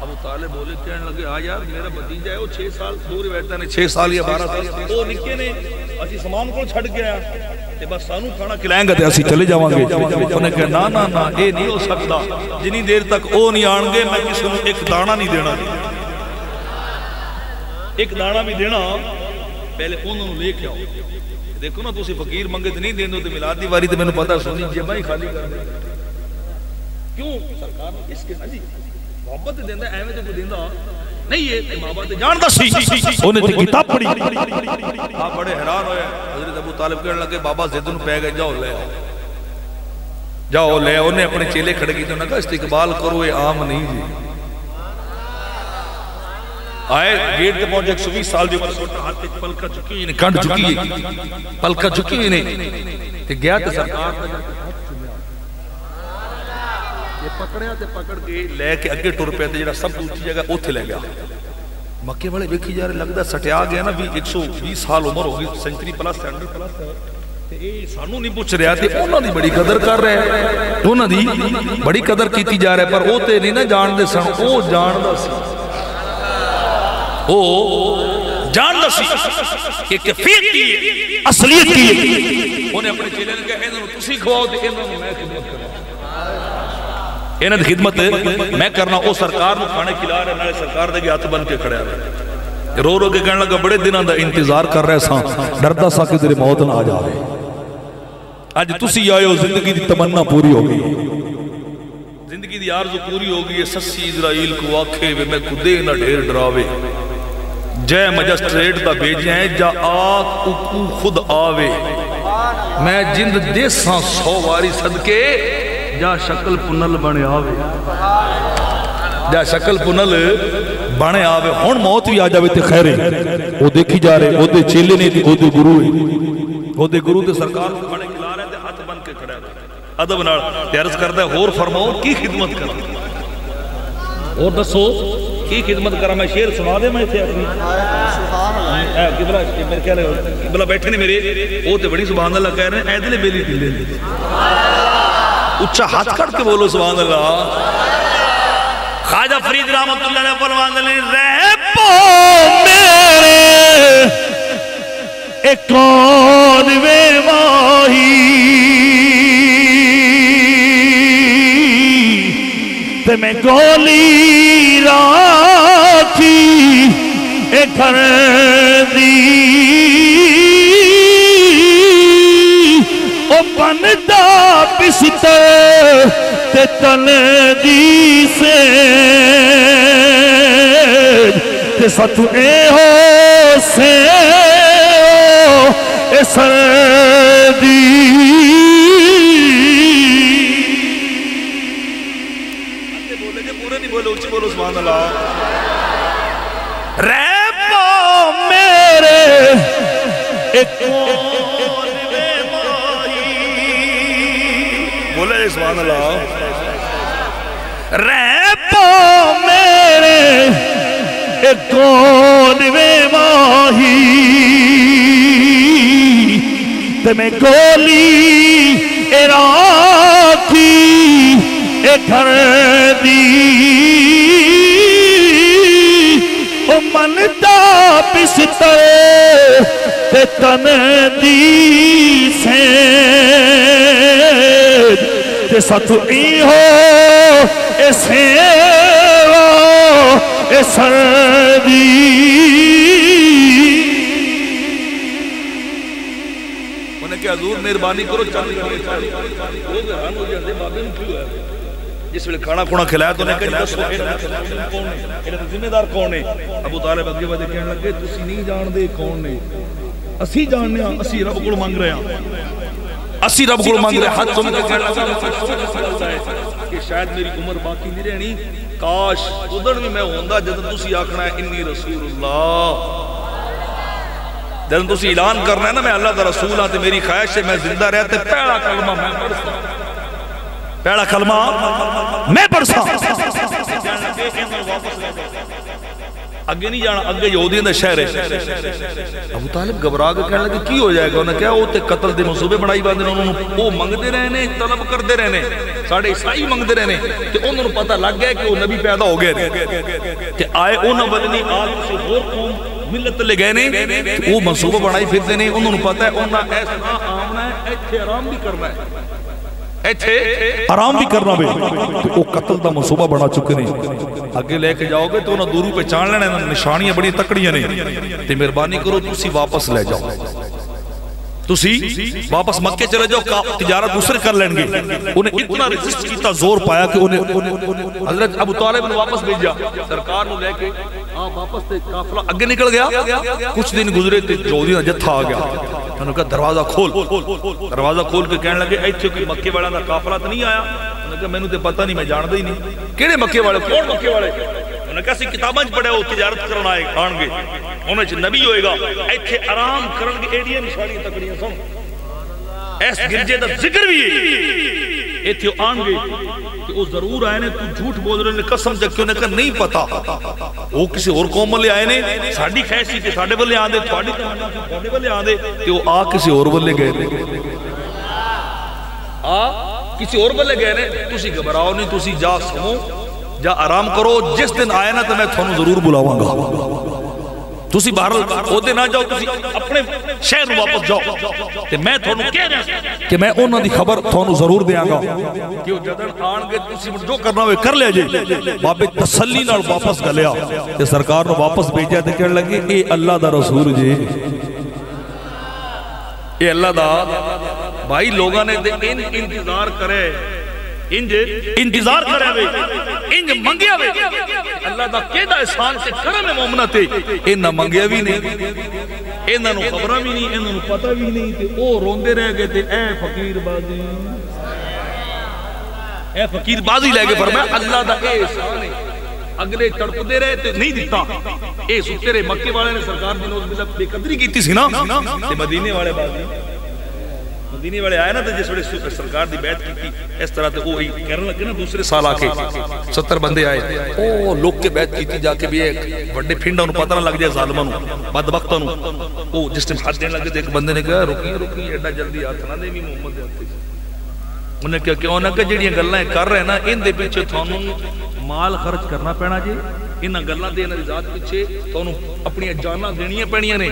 ابو طالب بولے کہنے لگے آ یار میرا بھتیجا ہے وہ 6 سال دور بیٹھتا نے 6 سال یا 12 سال وہ نکے نے اسی سامان کو چھڑ گیا تے بس سانو کھانا کھلائیں گے تے اسی چلے جاواں گے انہیں کہا نا نا نا اے نہیں ہو سکتا جنی دیر تک او نہیں آن گے میں کسی نے ایک دانہ نہیں دینا ایک دانہ بھی دینا پہلے انہوں نے لے کے آؤ دیکھو نا تو اسی فقیر منگے تے نہیں دین دو تے میلاد دی واری تے میں نے پتا سونی جیباں ہی خالی کر دے کیوں سرکار نے اس کے نجی محبت دیندہ ایویں تے کوئی دیندہ نہیں ہے ماں باپ جان دا سی انہیں تے کتاب پڑھی آپ بڑے حیران ہوئے حضرت ابو طالب کہنے لگے بابا زیدن پہ گئے جاؤ لے جاؤ لے انہیں اپنے چیلے کھڑے کی تو انہوں نے کہا استقبال کرو یہ عام نہیں جی آئے گیٹ تے پہنچے 120 سال جو چھوٹا ہاتھ پلکا چکی انہیں کنڈ چکی پلکا چکی انہیں تے گیا تے سرکار یہ پکڑیا تے پکڑ کے لے کے اگے ٹر پہ تے جڑا سب اونچی جگہ اوتھے لے گیا مکے والے ویکھی جا رہے لگدا سٹیا گیا نا 120 سال عمر ہو گئی سینچری پلس 100 پلس تے اے سانو نہیں پوچھ رہا تے انہاں دی بڑی قدر کر رہے انہاں دی بڑی قدر کیتی جا رہے پر او تے نہیں نا جان دے سن او جاندا سی او جاندا سی کہ کیفیت کی ہے اصلیت کی ہے انہیں اپنے چیلے نے کہا انہاں نوں تسی کھواؤ تے انہاں نوں میں خدمت کراں انہاں دی خدمت میں کرنا او سرکار نو کھانے کھلا رہے نالے سرکار دے ہاتھ بن کے کھڑے رہے رو رو کے کہنے لگا بڑے دنوں دا انتظار کر رہے ساں ڈردا سا کہ تیرے موت نہ آ جاوے اج تسی آئے ہو زندگی دی تمنا پوری ہو گئی زندگی دی آرزو پوری ہو گئی سسی اسرائیل کو آکھے وے میں خودے نہ ڈھیر ڈراوے جے مجسٹریٹ دا بھیجے ہیں جا آکھ اکو خود آوے میں جند دیساں 100 واری صدقے جا شکل پنل بنے آوے جا شکل پنل بانے آوے ہون موت بھی آ جاوے تے خیرے وہ دیکھی جا رہے وہ دے چیلے نہیں تھی وہ دے گروہ وہ دے گروہ تے سرکار کو بانے کھلا رہے تے ہاتھ بن کے کھڑے ادب نال تے عرض کرتا ہے اور فرماؤ کی خدمت کرا اور دسو کی خدمت کرا میں شیر سنا دے میں تھے اپنی قبلہ بیٹھے نہیں میرے وہ تے بڑی سبحان اللہ کہہ رہے ہیں ایدلے بیلی دلے اچھا ہاتھ کٹ کے بولو سبحان اللہ خواجہ فرید رحمت اللہ علیہ فرمان دلے رہ پو میرے ایک کون وے ماہی تے میں گولی راکھی ایک گھر دی او بندہ پستے تے تن دی سے تے ستو اے ہو سے اے سردی بولے جے پورے نہیں بولے اچھی بولو سبحان اللہ ریپو میرے ایک کون وے ماہی بولے سبحان اللہ ریپو میرے ایک کون وے ماہی تے میں گولی راکھی ایک گھر دی او من دا پستے تے تن دی سید تے ستو ای ہو اے سیوا اے سردی انہیں کہ حضور مہربانی کرو چل وہ گران ہو جاتے بابے میں کیوں ہے جس ویلے کھانا کھونا کھلایا تو انہیں کہ دسو ذمہ دار کون ہے ابو طالب اگے بدے کہنے لگے تسی نہیں جان دے کون نے اسی جاننے ہیں اسی رب کو مانگ رہے ہیں اسی رب کو مانگ رہے ہیں حد سن کے کہنے لگا کہ شاید میری عمر باقی نہیں رہنی کاش ادھر بھی میں ہوندہ جدن تسی آکھنا ہے انی رسول اللہ جدن تسی اعلان کرنا ہے نا میں اللہ دا رسول آتے میری خواہش ہے میں زندہ رہتے پہلا کلمہ میں پڑھتا پہلا کلمہ میں پڑھتا اگے نہیں جانا اگے یہودیوں دا شہر ہے ابو طالب گھبرا کے کہنے لگے کی ہو جائے گا انہیں کہا وہ تے قتل دے منصوبے بڑھائی باندھے انہوں نے وہ منگتے رہنے طلب کرتے رہنے ساڑھے عیسائی منگتے رہنے تے انہوں نے پتہ لگ گیا کہ وہ نبی پیدا ہو گئے تے آئے انہوں بدنی آج سے اور قوم ملت لے گئے نہیں وہ منصوبہ بڑھائی پھرتے نہیں انہوں نے پتہ ہے انہوں نے ایسا آمنا ہے ایتھے آرام بھی کرنا ہے آرام بھی کرنا بھی وہ قتل دا منصوبہ بڑھا چکے نہیں اگے لے کے جاؤ گے تو انہوں دوروں پہ چان لینے نشانیاں بڑی تکڑیاں نہیں تے مہربانی کرو تسی واپس لے جاؤ تسی واپس مکے چلے جاؤ تجارت دوسرے کر لیں گے انہیں اتنا ریزسٹ کیتا زور پایا کہ انہیں حضرت ابو طالب نے واپس بھیجا سرکار نے لے کے واپس تے قافلہ اگے نکل گیا کچھ دن گزرے تے یہودیاں جتھا آ گیا انہوں نے کہا دروازہ کھول کے کہنے لگے ایتھے کوئی مکے والا دا قافلہ تو نہیں آیا انہوں نے کہا میں نے تے پتہ نہیں میں جاندے ہی نہیں کیڑے مکے والے کون مکے والے انہوں نے کہا سی کتاباں پڑھے وہ تجارت کرنا آن گے انہوں نے نبی ہوئے گا ایتھے آرام کرن گے ایڈیاں نشانیاں تکڑیاں سن ایس گرجے دا ذکر بھی ہے ایتھے آن گے کہ وہ ضرور آئے نے تو جھوٹ بول رہے نے قسم جکے انہیں کہا نہیں پتا وہ کسی اور قوم لے آئے نے ساڑھی خیسی تھے ساڑھے بلے آن دے تھوڑے بلے آن دے کہ وہ آ کسی اور بلے گئے نے کسی اور بلے گئے نے تسی گھبراؤ نہیں تسی جا سمو جا آرام کرو جس دن آئے نا تو میں تھانوں ضرور بلاواں گا تسی باہر ہوتے نہ جاؤ تسی اپنے شہر واپس جاؤ کہ میں تھانوں کہہ رہا کہ میں انہوں دی خبر تھانوں ضرور دیاں گا کہ وہ جدن آن گے تسی جو کرنا ہوئے کر لے جائے بابے تسلی نال واپس گلیا کہ سرکار نے واپس بھیجا تے کہنے لگے اے اللہ دا رسول جی اے اللہ دا بھائی لوگاں نے انتظار کرے انتظار کرے ہوئے انج منگیا ہوئے اللہ دا کیدہ احسان سے کرم مومنہ تے انہا منگیا بھی نہیں انہا نو خبرہ بھی نہیں انہا نو پتہ بھی نہیں تے او روندے رہ گئے تے اے فقیر بازی لے گئے فرمایا اللہ دا اے احسان ہے اگلے تڑپتے رہے تے نہیں دیتا اے ستے رہے مکے والے نے سرکار دی نوز بلا بے قدری کیتی سی نا تے مدینے والے بازی مدینے والے آئے نا تے جس ویلے سرکار دی بیعت کی اس طرح تے وہ کہنے لگے نا دوسرے سال آ کے 70 بندے آئے او لوگ کے بیعت کیتی جا کے بھی ایک بڑے پھنڈا انہوں پتہ نہ لگ جائے ظالماں نوں بدبختاں نوں او جس ٹائم ہاتھ دینے لگے تے ایک بندے نے کہا رکی ایڈا جلدی ہاتھ نہ دے بھی محمد دے ہاتھ انہیں کیا کیوں نہ کہ جڑیاں گلاں کر رہے نا ان دے پیچھے تھانوں مال خرچ کرنا پینا جی انہاں گلاں دے انہاں ذات پیچھے تھانوں اپنی جاناں دینیاں پینیاں نے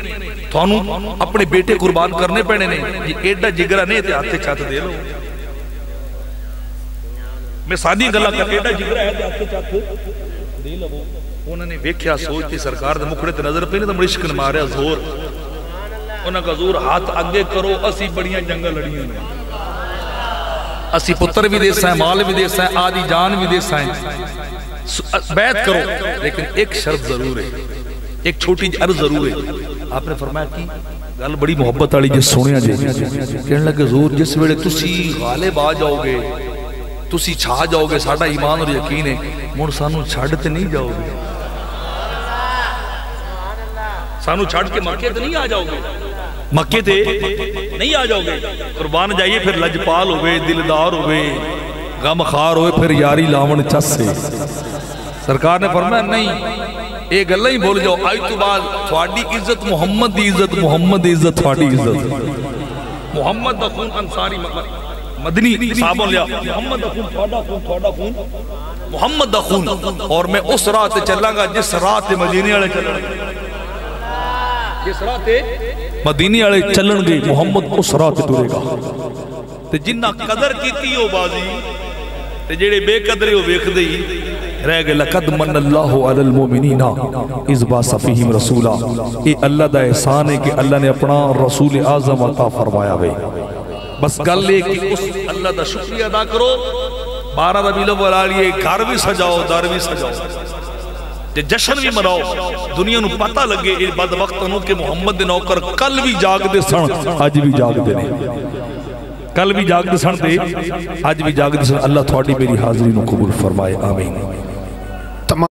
تھانوں اپنے بیٹے قربان کرنے پینے نے جی ایڈا جگرا نہیں تے ہاتھ چھت دے لو میں سادی گلاں کر ایڈا جگرا ہے تے ہاتھ چھت دے لو انہوں نے ویکھیا سوچتی سرکار دے مکھڑے تے نظر پئی نے تے مشک نے ماریا زور انہاں کا زور ہاتھ اگے کرو اسی بڑیاں جنگاں لڑیاں نے اسی پتر بھی دے سائیں مال بھی دے سائیں آدھی جان بھی دے سائیں بیعت کرو لیکن ایک شرط ضرور ہے ایک چھوٹی عرض ضرور ہے آپ نے فرمایا کی گل بڑی محبت والی جس سنیا جی کہنے لگے حضور جس ویلے تسی غالب آ جاؤ گے تسی چھا جاؤ گے ساڈا ایمان اور یقین ہے مڑ سانو چھڈ تے نہیں جاؤ گے سانو چھڈ کے مکے تے نہیں آ جاؤ گے مکے تے نہیں آ جاؤ گے قربان جائیے پھر لجپال ہوئے دلدار ہوئے غم خار ہوئے پھر یاری لاون چس سے سرکار نے فرمایا نہیں ایک گلہ ہی بول جاؤ آئی تو بعد تھوڑی عزت محمد دی عزت محمد دی عزت تھوڑی عزت محمد دا خون انصاری مدنی صحابوں لیا محمد دا خون تھوڑا خون محمد دا خون اور میں اس راہ تے چلاں گا جس راہ تے مدینے والے چلن گے جس راہ تے مدینے والے چلن گے محمد اس راہ تے ٹرے گا تے جنہ قدر کیتی ہو بازی تے جڑے بے قدرے ہو ویکھدے ہی رہ گئے لقد من اللہ علی المومنین اذ بعث فیہم رسولا یہ اللہ دا احسان ہے کہ اللہ نے اپنا رسول اعظم عطا فرمایا ہے بس گل ہے کہ اس اللہ دا شکریہ ادا کرو 12 ربیع الاول آئیے گھر بھی سجاؤ در بھی سجاؤ جشن بھی مناؤ دنیا نو پتہ لگے یہ بدبختوں کہ محمد نوکر کل بھی جاگ دے سن آج بھی جاگ دے نہیں کل بھی جاگ دے سن تے آج بھی جاگ دے سن اللہ تھوڑی میری حاضری نو قبول فرمائے آمین